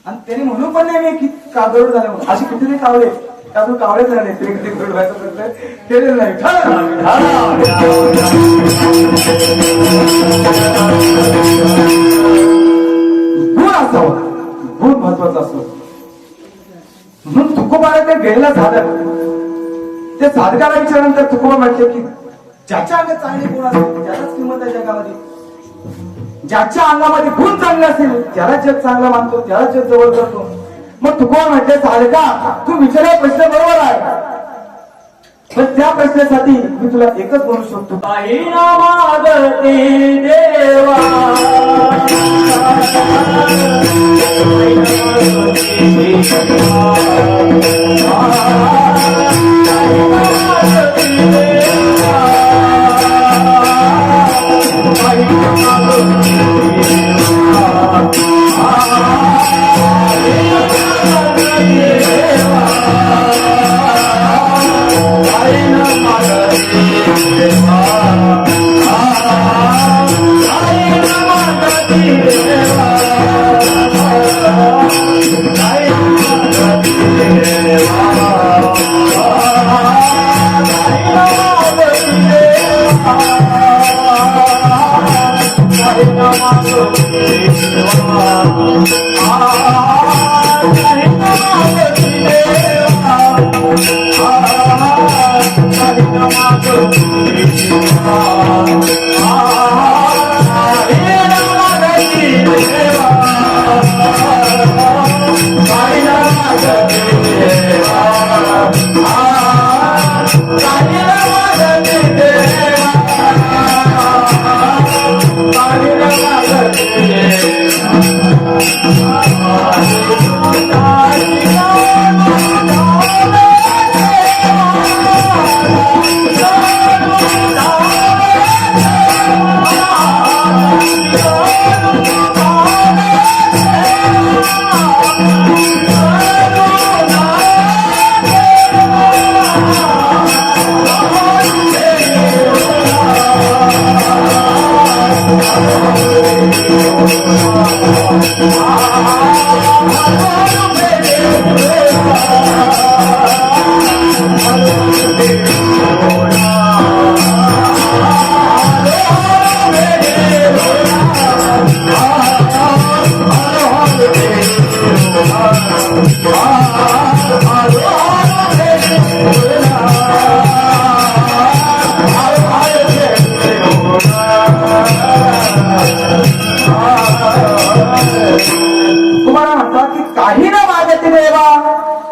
S1: आणि त्यांनी म्हणून पण नाही की का गरुड झाले म्हणून. अशी कितीतरी कावळे त्यातून कावळेच झाले तरी किती गरुड व्हायचा प्रयत्न केलेला नाही. गुण असावा, गुण महत्वाचा असतो. म्हणून तुकोबाला ते गेलेलं झालं. ते साधकाला विचारल्यानंतर तुकोबा म्हटले की ज्याच्या अंगात चांगले गुण असतील त्यालाच किंमत आहे जगामध्ये. ज्याच्या अंगामध्ये गुण चांगले असेल त्याला जग चांगला मानतो, त्याला जग जवळ करतो. मग तुकोबा म्हटले साधका तू विचारला प्रश्न बरोबर आहे, पण त्या प्रश्नासाठी मी तुला एकच बोलू शकतो.
S2: काही ना मागते देवा,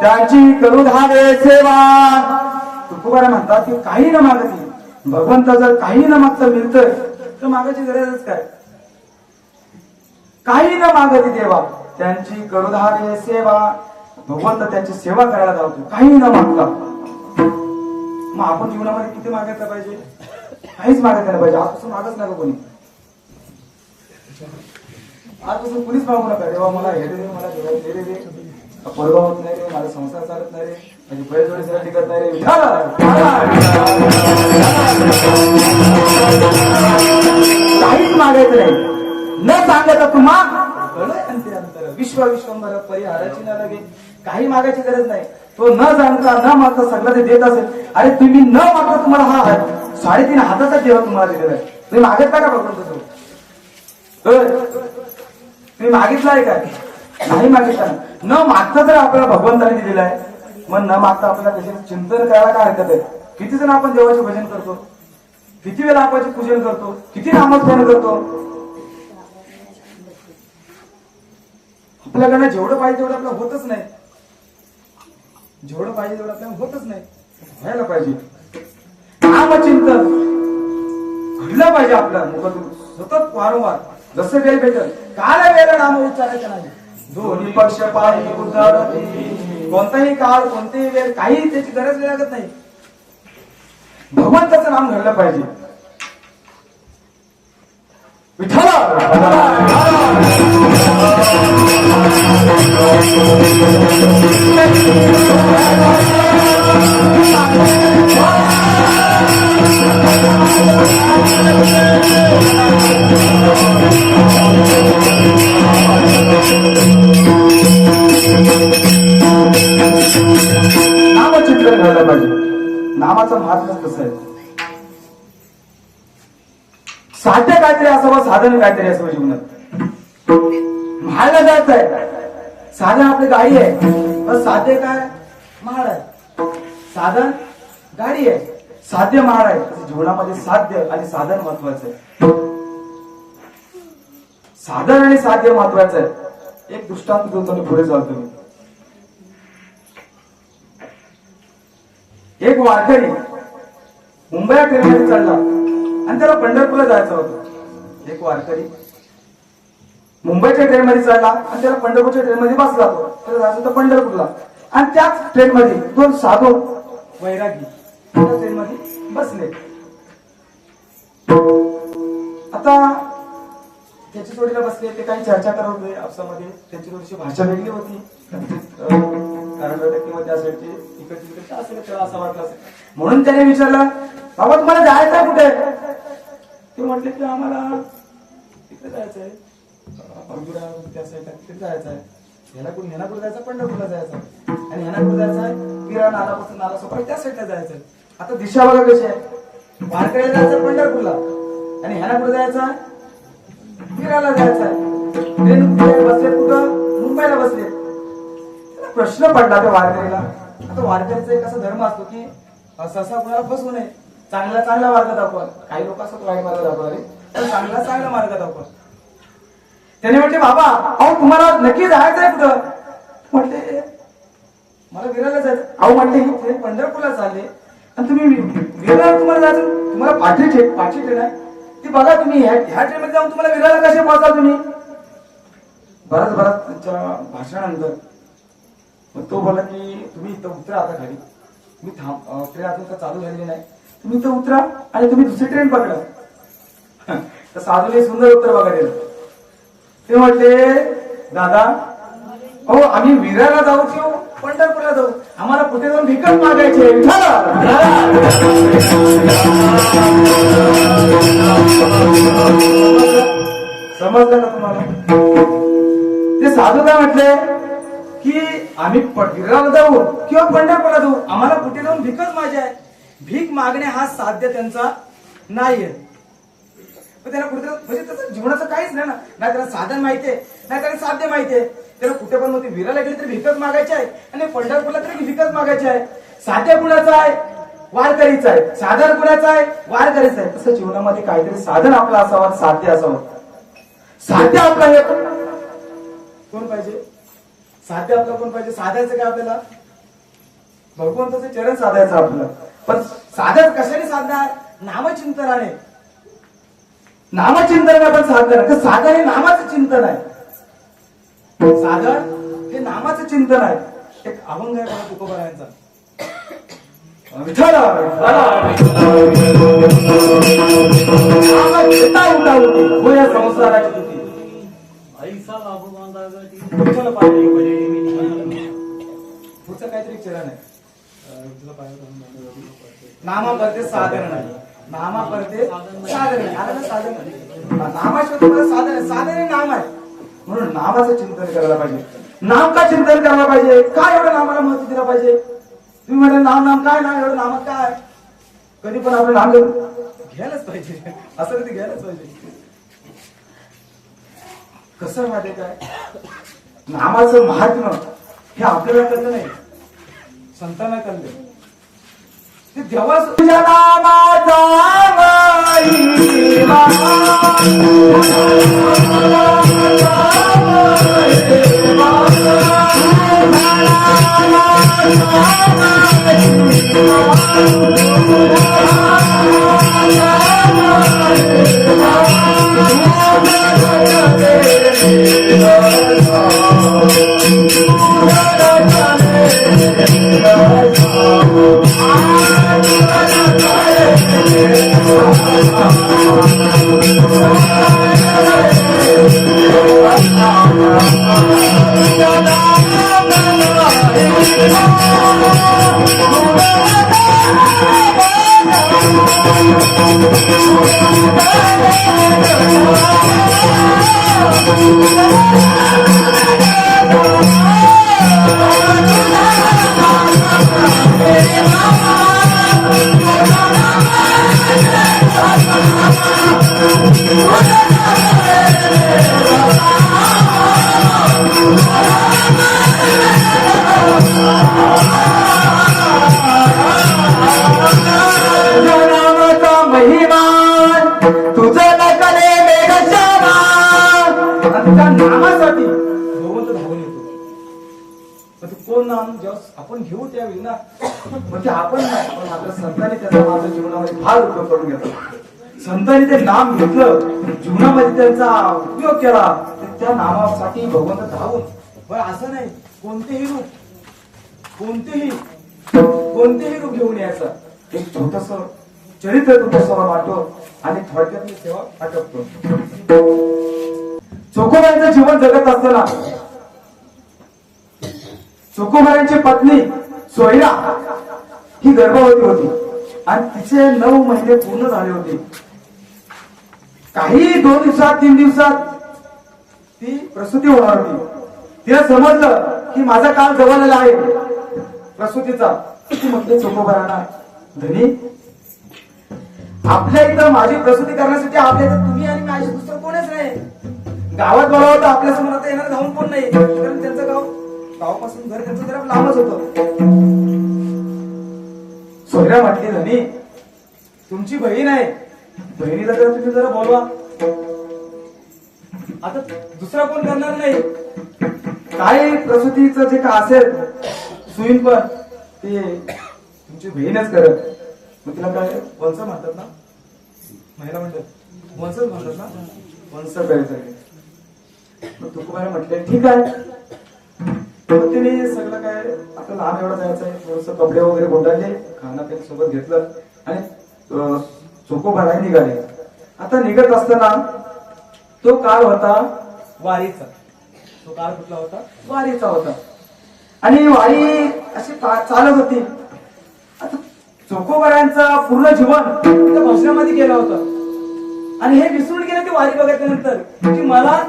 S1: त्यांची करू धावे सेवा. तुकोबारा म्हणतात की काही न मागती, भगवंत जर काही न मागता मिळतंय तर मागायची गरजच काय. काही न मागती देवा त्यांची करू धावे सेवा. भगवंत त्यांची सेवा करायला जातो काही न मागता. मग आपण जीवनामध्ये किती मागायला पाहिजे? काहीच मागायला पाहिजे. आजपासून मागच नका कोणी. आजपासून कुणीच मागू नका. देवा मला हे दे, मला हे दे, पोरगा होत नाही रे, माझा संसार चालत नाही रे, माझी बैलजोडी सगळं टिकत नाही रे. काहीच मागायचं नाही. न सांगायचं तू माग विश्व विश्वंभर परिहाराची न लगे. काही मागायची गरज नाही. तो न जाणता न मागता सगळं ते देत असेल. अरे तुम्ही न मागता तुम्हाला हा 3.5 हाताचा देवा तुम्हाला दिलेला आहे. तुम्ही मागितला का भगवंत? तुम्ही मागितलाय काय? नाही मागितला. न मागता जर आपल्याला भगवंताने दिलेला आहे, मग न मागता आपल्याला कसे चिंतन करायला काय हरकत आहे? किती जण आपण देवाचे भजन करतो, किती वेळा आपण पूजन करतो, किती नामस्मरण करतो. आपल्याकडनं जेवढं पाहिजे तेवढं आपल्याला होतच नाही. जेवढं पाहिजे तेवढं आपल्याला होतच नाही. व्हायला पाहिजे. नामचिंतन घडलं पाहिजे आपल्या मुखातून सतत वारंवार. जसं वेळ भेटल काल वेळ नाम उच्चारायचं नाही. दोन्ही पक्ष पायी उतरती कोणताही काळ कोणतेही वेळ काही त्याची गरज लागत नाही. भगवंताचं नाम घडलं पाहिजे. विठ्ठला नामचिंतन घडलं पाहिजे. नामाचं महात्म्य कसं आहे? साध्य काहीतरी असावं, साधन काहीतरी असावं जीवनात. म्हाळला जायचं आहे, साधन आपली गाडी आहे, पण साध्य काय? महाळ आहे. साधन गाडी आहे, साध्य महाळ आहे. जीवनामध्ये साध्य आणि साधन महत्वाचं आहे. साधन आणि साध्य महत्वाचं आहे. एक दृष्टांत देऊन तुम्ही पुढे जातो. मी एक वारकरी मुंबईला ट्रेनमध्ये चढला आणि त्याला पंढरपूरला जायचं होतं. एक वारकरी मुंबईच्या ट्रेनमध्ये चढला आणि त्याला पंढरपूरच्या ट्रेनमध्ये बसला होता. त्याला जायचं होतं पंढरपूरला. आणि त्याच ट्रेनमध्ये दोन साधू वैरागी त्या ट्रेनमध्ये बसले. आता त्याची जोडीला बसले, ते काही चर्चा करत होते आपसामध्ये. त्यांची थोडीशी भाषा वेगळी होती. कर्नाटक किंवा त्या साईडची इकडची तिकडची असेल, त्याला असं वाटलं असेल. म्हणून त्याने विचारलं, बाबा तुम्हाला जायचं आहे कुठे? ते म्हटले की आम्हाला तिकडे जायचंय, त्या साईडला तिकडे जायचं आहे. ह्याला कुठे जायचं? पंढरपूरला जायचं. आणि ह्याला कुठे जायचं आहे? विरा नालापासून नाला सोपा त्या साईडला जायचंय. आता दिशा बघा कशी आहे. वारकऱ्याला जायचं पंढरपूरला आणि ह्याला कुठे जायचं आहे? विराला जायचं आहे. ट्रेन बसले कुठं? मुंबईला बसले. प्रश्न पडला त्या वारकरीला. आता वारकरीचा एक असा धर्म असतो की सहसा कुणाला फसवू नये, चांगला मार्ग दाखवा. काही लोक असतात वाईट मार्ग दाखवणारे, तर चांगला मार्ग दाखवा. त्याने म्हटले, बाबा अहो तुम्हाला नक्की जायचंय कुठं? म्हटले मला विराला जायचं. अहो म्हटले ही ट्रेन पंढरपूरला चालले आणि तुम्ही विराला तुम्हाला जायचं, तुम्हाला पाठी ट्रेन आहे ती बघा. तुम्ही ह्या ट्रेनमध्ये जाऊन तुम्हाला विराला कसे पोहोचाल तुम्ही? बराच त्यांच्या भाषणानंतर मग तो बोला की तुम्ही इथं उतरा आता खाली. तुम्ही ट्रेन अजून का चालू झालेली नाही, तुम्ही इथं उतरा आणि तुम्ही दुसरी ट्रेन पकडा. तर साधूने सुंदर उत्तर बघा दिलं. ते म्हटले, दादा हो आम्ही विराला जाऊ किंवा पंढरपूरला जाऊ, आम्हाला कुठे जाऊन भिकत मागायचे. समजलं का तुम्हाला? ते साधू काय म्हटले की आम्ही विराला जाऊ किंवा पंढरपूरला जाऊ, आम्हाला कुठे जाऊन भिकच माझी आहे. भीक मागणे हा साध्य त्यांचा नाहीये. पण त्याला कुठे म्हणजे त्याचं जीवनाचं काहीच नाही ना. नाही त्याला साधन माहितीये, नाही त्याला साध्य माहितीये. त्याला कुठे पण नव्हती. विराला गेली तरी भिकच मागायची आहे आणि पंढरपूरला तरी भिकच मागायची आहे. साध्य कुणाचं आहे? वारकरीचं आहे. साधन कुणाचं आहे? वारकरीचं आहे. तसं जीवनामध्ये काहीतरी साधन आपलं असावं, साध्य असावं. साध्य आपलं हे कोण पाहिजे? साध्य आपलं कोण पाहिजे? साधायचं काय आपल्याला? भगवंताचे चरण साधायचं आपलं. पण साधन कशाने साधणार? नामचिंतनाने. नामचिंतन आपण साधन, साधन हे नामाचं चिंतन आहे. साधन हे नामाचं चिंतन आहे. एक अभंग आहे बघा तुकोबारायांचा. विठ्ठला उठा होती हो या संसाराची तुती. पुढचं काहीतरी चरण आहे. नामा परते साधन नाही, नामा परते साधन नाही. साधन नामाशिवाय तुम्हाला साधन आहे. साधन हे नाम आहे. म्हणून नामाचं चिंतन करायला पाहिजे. नाम का चिंतन करायला पाहिजे? काय एवढं नामाला महत्व दिलं पाहिजे? तुम्ही म्हणाल नाम काय नाम एवढं नामात काय? कधी पण आपलं नाम घ्यायलाच पाहिजे. असं कधी घ्यायलाच पाहिजे. कसं माहितीये काय? नामाचं महात्म्य हे आपल्याला कळलं नाही, संतांना कळलं. ते देवाच तुझ्या नामाचा नामासाठी भगवंत धावून येतो. कोण नाम जेव्हा आपण घेऊ त्यावेळी ना, म्हणजे आपण नाही, पण मात्र संतांनी त्याचा माझ्या जीवनामध्ये फार उपयोग करून घेतला. संतांनी ते नाम घेतलं, जीवनामध्ये त्यांचा उपयोग केला, त्या नामासाठी भगवंत धावून. पण असं नाही, कोणतेही रूप घेऊन यायचं. एक छोटस चरित्र तुमच्यासमोर वाटतो आणि थोडक्यात मी सेवा आटपतो. चोखोबाईंचं जीवन जगत असताना चोखोबाईंची पत्नी सोयरा ही गर्भवती होती आणि तिचे 9 महिने पूर्ण झाले होते. काही 2 दिवसात 3 दिवसात ती प्रसूती होणार होती. तिला समजलं की माझा काळ जवळ आहे प्रसूतीचा. ती म्हणते चोखोबाईंना, धनी आपल्या इथं माझी प्रसूती करण्यासाठी आपल्या इथं तुम्ही आणि माझी दुसरं कोणच नाही. गावात बोलावं होतं, आपल्या समोर आता येणार धावून कोण नाही, कारण त्यांचं गावापासून घर त्यांचं जरा लांबच होतं. सोयरा म्हटली, धनी तुमची बहीण आहे, बहिणीला जरा तुम्ही जरा बोलवा. आता दुसरा कोण करणार नाही. काय प्रसूतीचं जे का असेल सुईन पण ते तुमची बहीणच करत. मग तिला काय वंश म्हणतात ना, महिला म्हणतात वंशच म्हणतात ना, वंश करायचं. मग तुकोबाईला म्हटले ठीक आहे. मग तिने सगळं काय आता लहान एवढं जायचं आहे, थोडस कपडे वगैरे गोंडाळले, खाना पिणं सोबत घेतलं आणि चोखोबाई निघाले. आता निघत असताना तो काळ होता वारीचा. तो काळ कुठला होता? वारीचा होता. आणि वारी अशी चालत होती. आता चोखोबाईंचा पूर्ण जीवन त्या भजनामध्ये गेला होता आणि हे विसरून गेले ते वारी बघितल्यानंतर की मला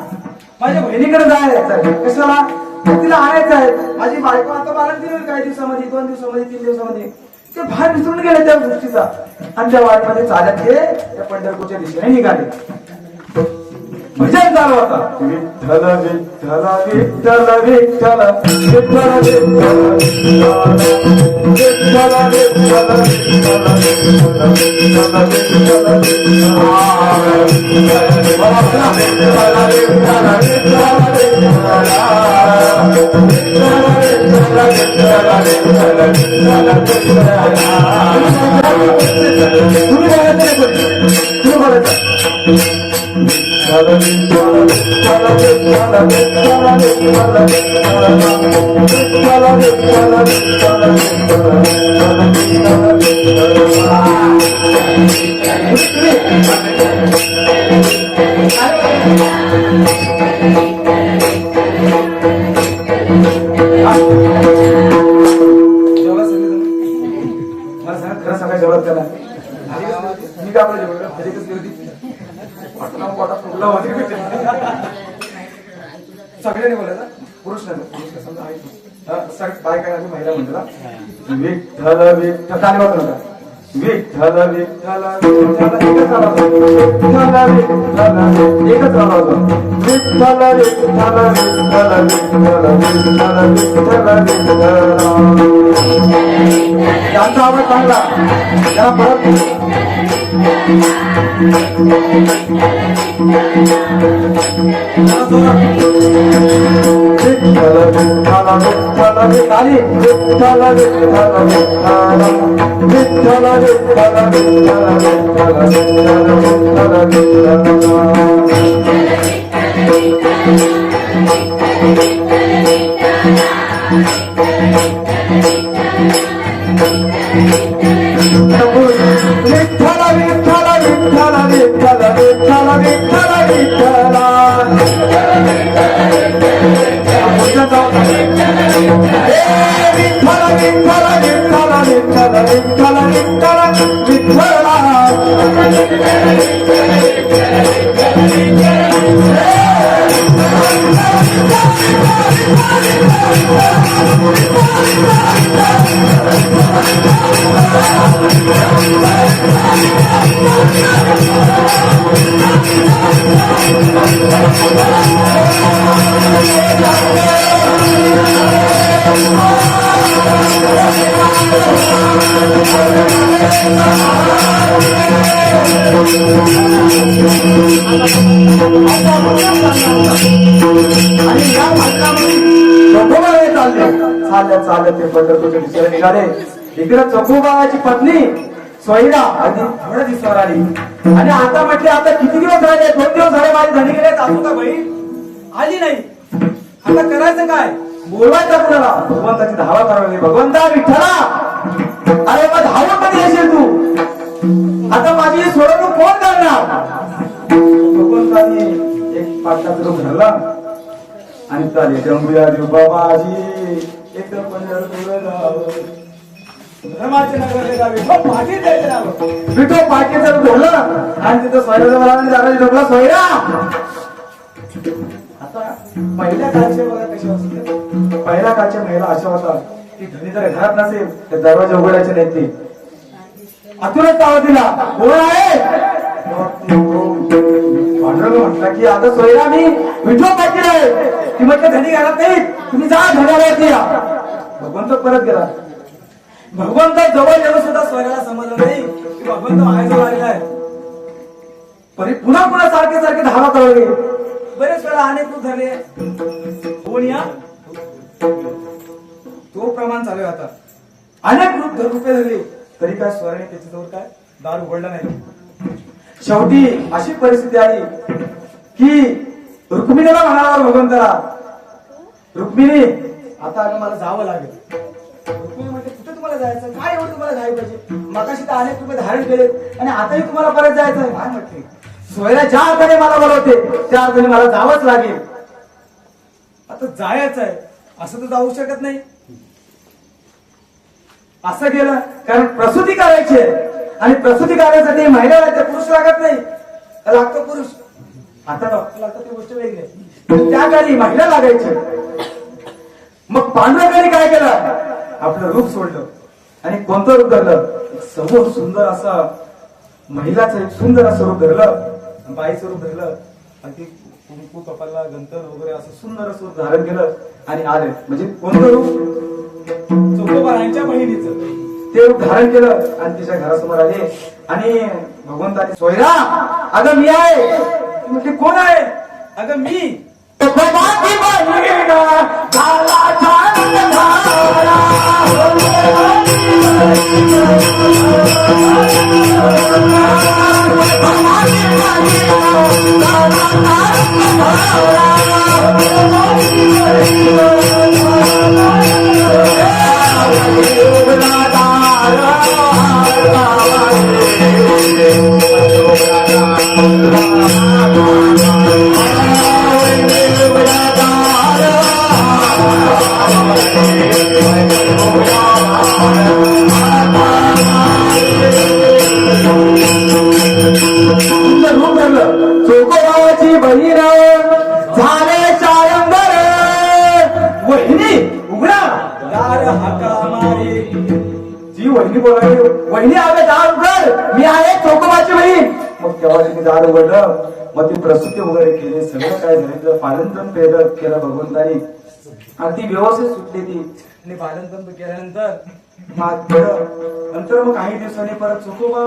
S1: माझ्या बहिणीकडे जायचं आहे. कशाला? तिला आणायचं आहे. माझी बायको आता बाळा दिली काही दिवसामध्ये, 2 दिवसामध्ये, 3 दिवसामध्ये. ते बाहेर विसरून गेले त्या गोष्टीचा आणि त्या वारीमध्ये चालत गेले, त्या पंढरपूरच्या दिशेने निघाले. भजन चालू होता. विठ्ठल विठ्ठल विठ्ठल विठ्ठल विठ्ठल सगळ्यांनी बोलायचं, पुरुष नाही समजा बायका महिला म्हणतात विठ्ठल विठ्ठल काय वाटत नका. विठ्ठल विठ्ठल विठ्ठल एकच आवाज विठ्ठल विठ्ठल एकच आवाज विठ्ठल विठ्ठल विठ्ठल विठ्ठल विठ्ठल विठ्ठल विठ्ठल. यांचा आवाज चांगला त्याला परत विठ्ठल विठ्ठल विठ्ठल विठ्ठल विठ्ठल विठ्ठल विठ्ठल विठ्ठल विठ्ठल विठ्ठल विठ्ठल विठ्ठल विठ्ठल विठ्ठल. विठ्ठल विठ्ठल विठ्ठल विठ्ठल विठ्ठल विठ्ठल विठ्ठल विठ्ठल विठ्ठल विठ्ठल विठ्ठल विठ्ठल आणि या भाषणामध्ये चालले ते पंढरपूरचे दिसायला निघाले. इकडे चकोबाची पत्नी सोयरा आधी थोड्या दिवसावर आली आणि आता म्हटले आता किती दिवस झाले, 2 दिवस झाले माझी धनी गेले, सासू का बहीण आली नाही. आता करायचं काय, बोलवायचं कुणाला? भगवंताची धावा करावी. भगवंता विठ्ठला, अरे मग धावून कधी येशील तू? आता माझी सोडवणूक कोण करणार? भगवंतानी एक पाटलाचं रूप धरला आणि चाले जंबुया जुबा माझी एक पंढरपूर जावं, धर्माचे नगरले जावे, विठो पाटीचं रूप धरलं आणि तिथं सोयरा ढोकला सोयरा. आता पहिल्या काळच्या बघा कशा असतात, पहिल्या काळच्या महिला अशा होता की धनी जर घरात नसेल तर दरवाजा उघडायचे नाही. ते आतूनच आवाज दिला, कोण आहे? पांडुरंग म्हटला की आता सोयरा मी विठो पाटील आहे. ती म्हटलं धनी घरात नाही, तुम्ही जा घराला या. भगवंत परत गेला. भगवंत जवळ येऊन सुद्धा सोयऱ्याला समजलं नाही की भगवंत माझ्याजवळ आलेला आहे. परी पुन्हा पुन्हा सारखे सारखे धावा करावे. बरेच वेळा अनेक रूप धरले, कोण या तो प्रमाण चालू आहे. आता अनेक रूपे धरले तरी काय स्वराने त्याच्याजवळ काय दार उघडला नाही. शेवटी अशी परिस्थिती आली की रुक्मिणीला म्हणाला भगवंताला, रुक्मिणी आता अगं मला जावं लागेल. रुक्मिणी म्हणते कुठे तुम्हाला जायचं, काय एवढं तुम्हाला घाई पाहिजे? मगाशी तर अनेक रुपये धारण केले आणि आताही तुम्हाला परत जायचं. काय म्हटले, सोयरा ज्या अर्थाने मला बोलवते त्या अर्थाने मला जावंच लागेल. आता जायचं आहे असं तर जाऊ शकत नाही. असं गेलं कारण प्रसूती करायची आहे आणि प्रसूती करण्यासाठी महिला लागते, पुरुष लागत नाही. लागतो पुरुष, आता डॉक्टर लागतात ती गोष्ट वेगळी आहे. त्या काळी महिला लागायची. मग पांडुरंगाने काय केलं, आपलं रूप सोडलं आणि कोणतं रूप धरलं? समोर सुंदर असा महिलाचं एक सुंदर असं रूप धरलं, बाईचं रूप धरलं आणि ती कुंकू कपालला गंतर वगैरे असं सुंदर असं रूप धारण केलं आणि आले. म्हणजे कोणतं रूप? चोखोबारांच्या बहिणीचं ते रूप धारण केलं आणि तिच्या घरासमोर आले आणि भगवंताने सोयरा अगं मी आहे. म्हटली कोण आहे? अगं मी चोखोबाची बहीण झाला छान झाला. चोखोबाची बहीण झाले शायंबर. वहिनी उघडा दार हाका मारी. जी वहिनी बोलावी, वहिनी आवे दार उघड, मी आहे चोखोबाची बहीण. मग तेव्हा तिने दार उघडलं. मग ती प्रसूती वगैरे केली, सगळं काय झालं, पालनतंत्र केलं भगवंतानी आणि ती व्यवस्थित सुटली. ती पालनतंत्र केल्यानंतर नंतर मग काही दिवसांनी परत चोखोबा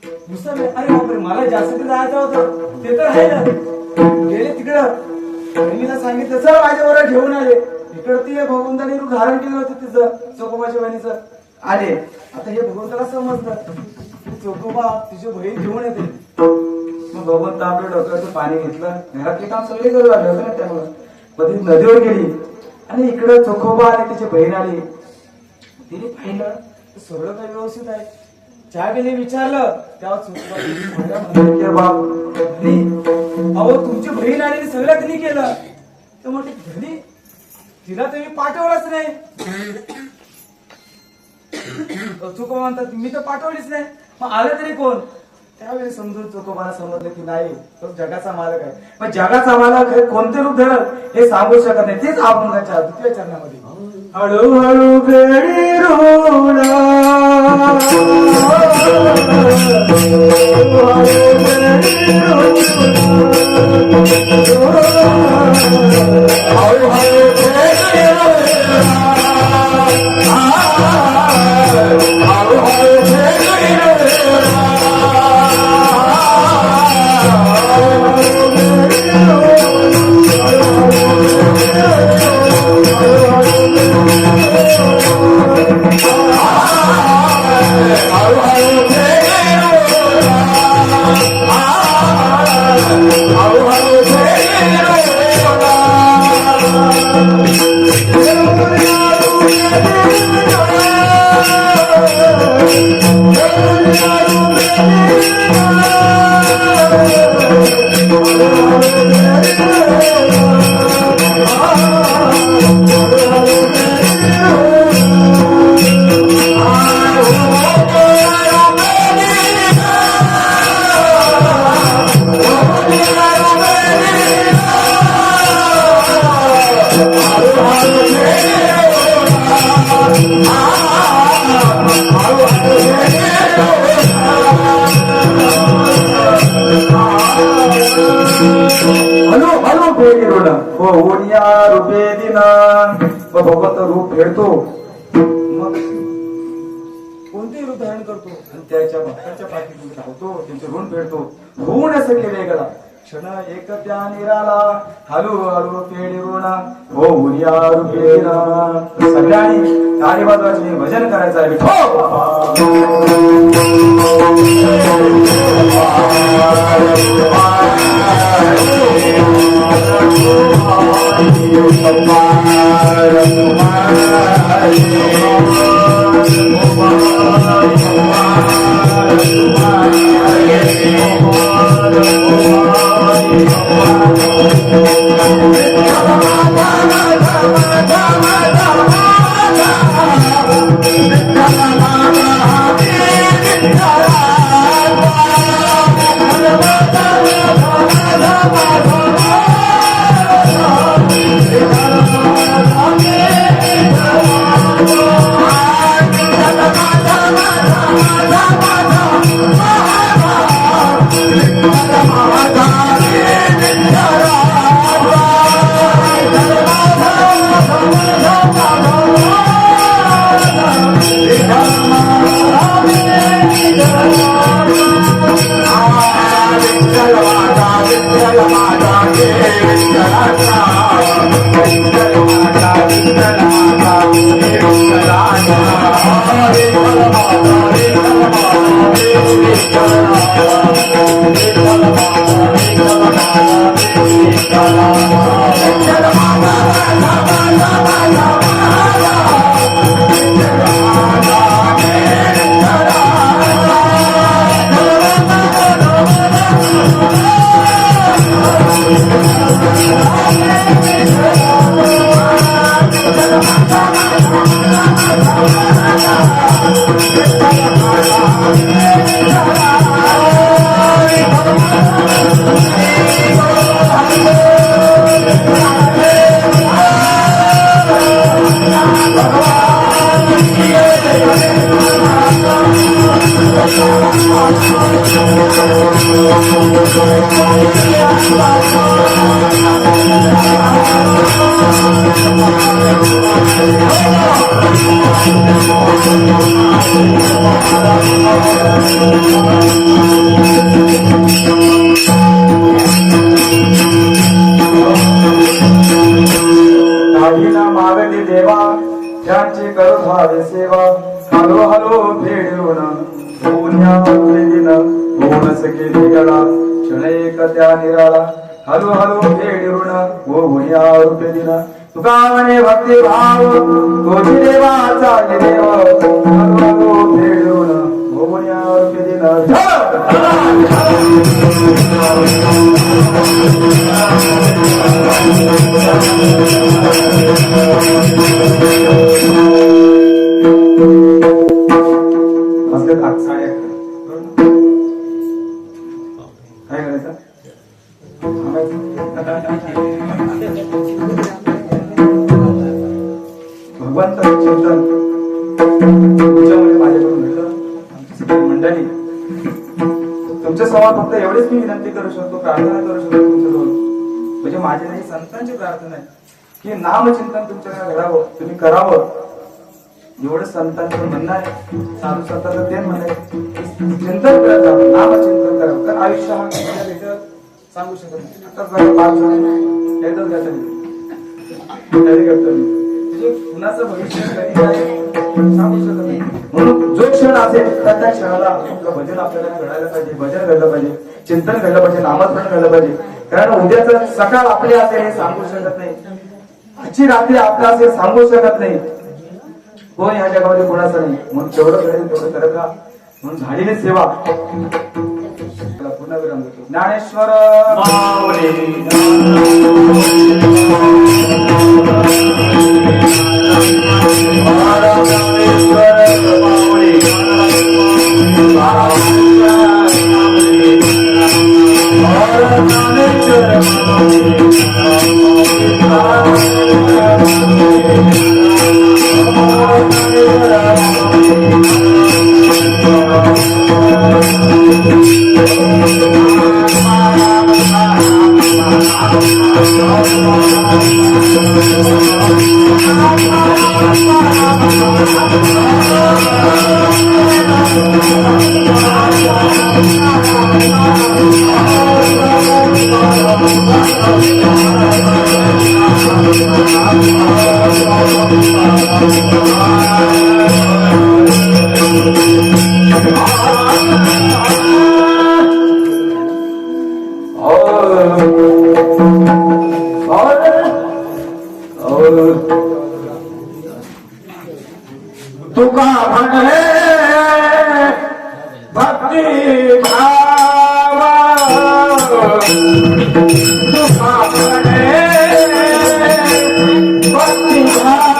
S1: दुसरं, अरे बापरे मला जास्त जायचं होतं ते तर आहे ना, गेले तिकडं. बहिणीला सांगितलं चल माझ्याबरोबर घेऊन आले. इकडं ती भगवंताने रूप धारण केलं होतं तिचं, चोखोबाच्या बहिणीचं. आले आता हे भगवंताला समजलं चोखोबा तिची बहीण घेऊन येते. मग भगवंत आपल्या डोक्यावरती पाणी घेतलं, घरातले काम सगळे करू लागले होते ना त्यामुळे. मग ती नदीवर गेली आणि इकडं चोखोबा आणि तिची बहीण आली. तिने पाहिलं तर सगळं काही व्यवस्थित आहे. चहा गेली विचारलं तेव्हा चोखोबा बाप अहो तुमची बहीण आली सगळं तिने केलं. तर म्हटलं घरी तिला तुम्ही पाठवलंच नाही. चोखोबा म्हणतात मी तर पाठवलीच नाही, मग आलं तरी कोण? त्यावेळी समजून चोखोबाला समजलं की नाही तो जगाचा मालक आहे. पण जगाचा मालक हे कोणते रूप धरल हे सांगू शकत नाही. तेच अभंगाच्या द्वितीय चरणामध्ये हळूहळू बेडी रोला भगवंत रूप फेडतो. मग कोणतेही रूप धारण करतो आणि त्याच्या भक्तांच्या पाठीशी धावतो, त्यांचे ऋण फेडतो. होऊन असं केले गेला क्षण एक त्या निराला हलू हलू फेडी ऋणा हो मुनिया रूपे दिना. सगळ्यांनी टाळी वाजवायची, भजन करायचं आहे. मागती देवा त्यांची करू भावे सेवा. हलो हलो फेडून होऊन या दिन होऊनच केली गळा क्षण एक त्या निराळा हलो हलो फेडिरुण हो गुण्या रूपे दिन तुका म्हणे भक्ती भाव तोची देवाचा देव हलो हलो फेडिरुण हो गुण्या रूपे दिन काय करायचं भगवंताचं चिंतन तुमच्यामध्ये माझ्याकडून घडलं. आमची सगळी मंडळी तुमच्या समोर फक्त एवढेच मी विनंती करू शकतो, प्रार्थना करू शकतो तुमच्याजवळ, म्हणजे माझी नाही संतांची प्रार्थना आहे की नामचिंतन तुमच्याकडे घडावं, तुम्ही करावं. एवढं संतांचं म्हणणं आहे, साधू संतांचं ते म्हणणं आहे, चिंतन करत जावं, नामचिंतन करावं. कारण आयुष्य हा सांगू शकत नाही. आता जरा 5 जण एकच घ्यायचं म्हणजे कुणाचं भविष्य कधी काय सांगू शकत नाही. म्हणून जो क्षण असेल तर त्या क्षणाला भजन आपल्याला घडायला पाहिजे, भजन घडलं पाहिजे, चिंतन घडलं पाहिजे, नामस्मरण घडलं पाहिजे. कारण उद्याचं सकाळ आपले असेल हे सांगू शकत नाही, आजची रात्री आपला असेल सांगू शकत नाही. कोण ह्या जगामध्ये कोणाचं नाही. म्हणून जेवढं करेल तेवढं करत राहा. म्हणून झालेली सेवा पुन्हा विराम देतो. ज्ञानेश्वर
S2: तुका म्हणे भक्ती भावा तुका म्हणे भक्ती भावा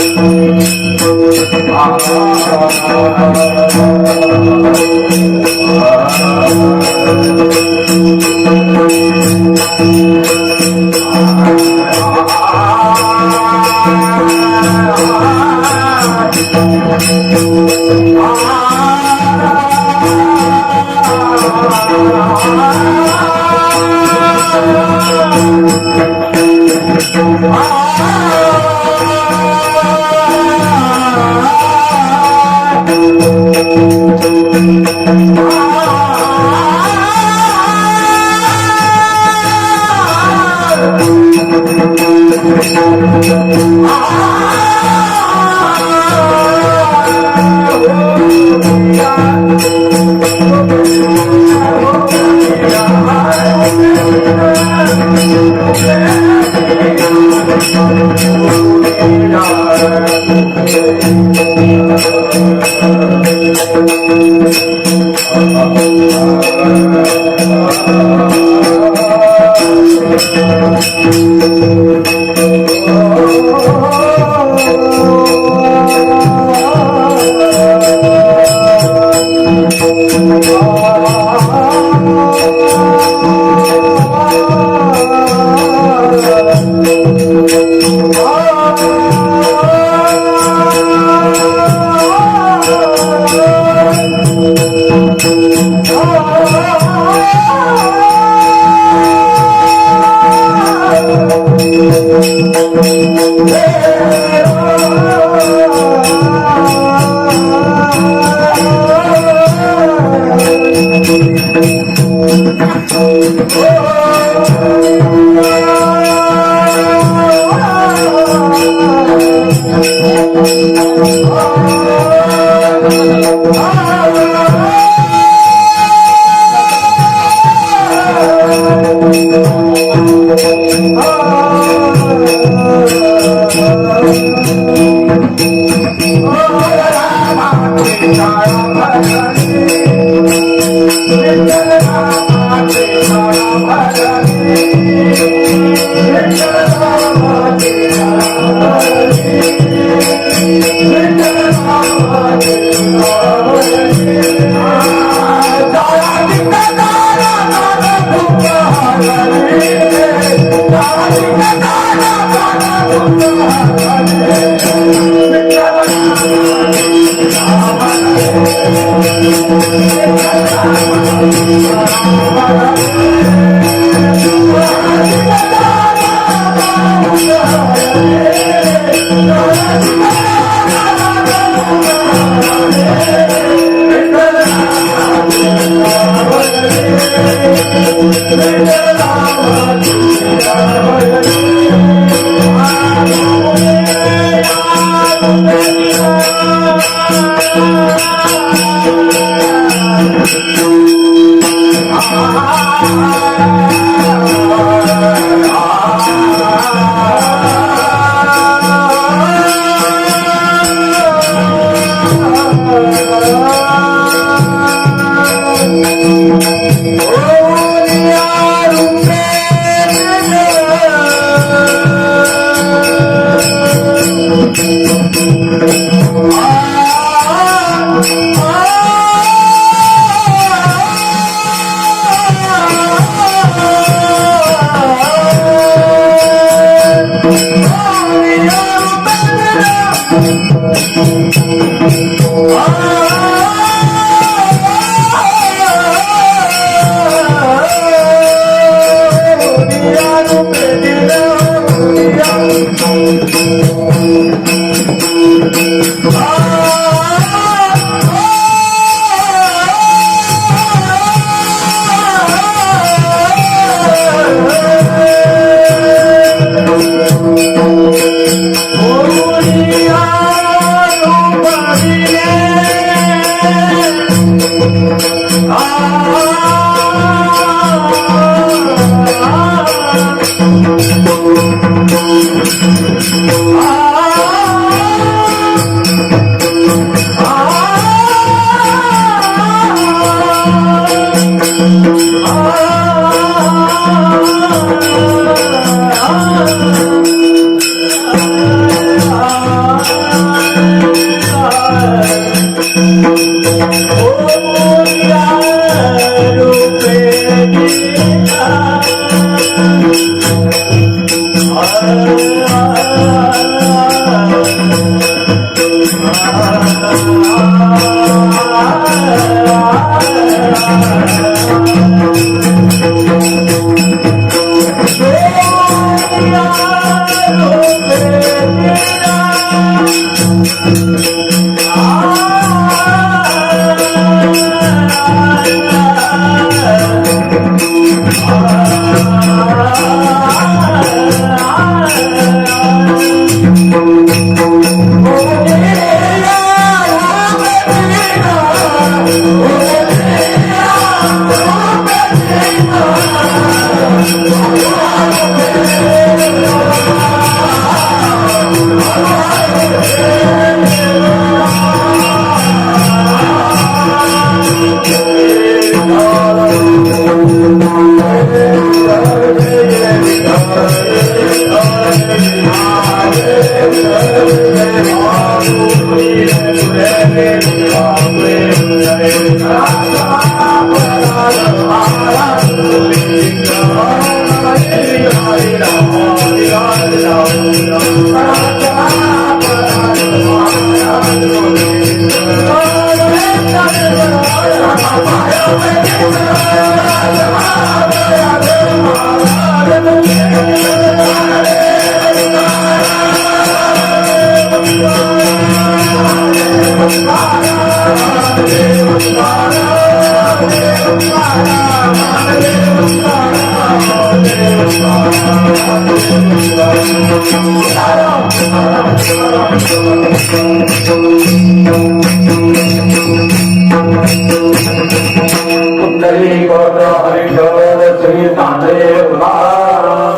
S1: Ah
S2: Ah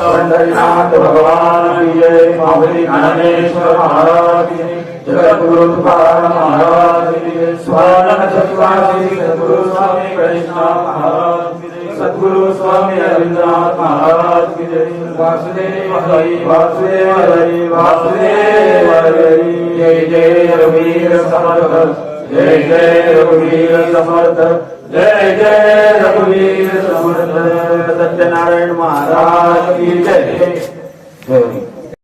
S2: पंढरीनाथ भगवान की जय। माऊली ज्ञानेश्वर महाराज की जय। जगद्गुरु तुकाराम महाराज की जय। स्वानंद सत्वासी सद्गुरु स्वामी गणेशनाथ महाराज की जय। सद्गुरु स्वामी रविंद्रनाथ महाराज की जय। वासुदेव हरि वासुदेव हरि वासुदेव हरि। जय जय रघुवीर समर्थ जय जय रघुवीर समर्थ जय जय रघुवीर समर्थ। सत्यनारायण महाराज की जय।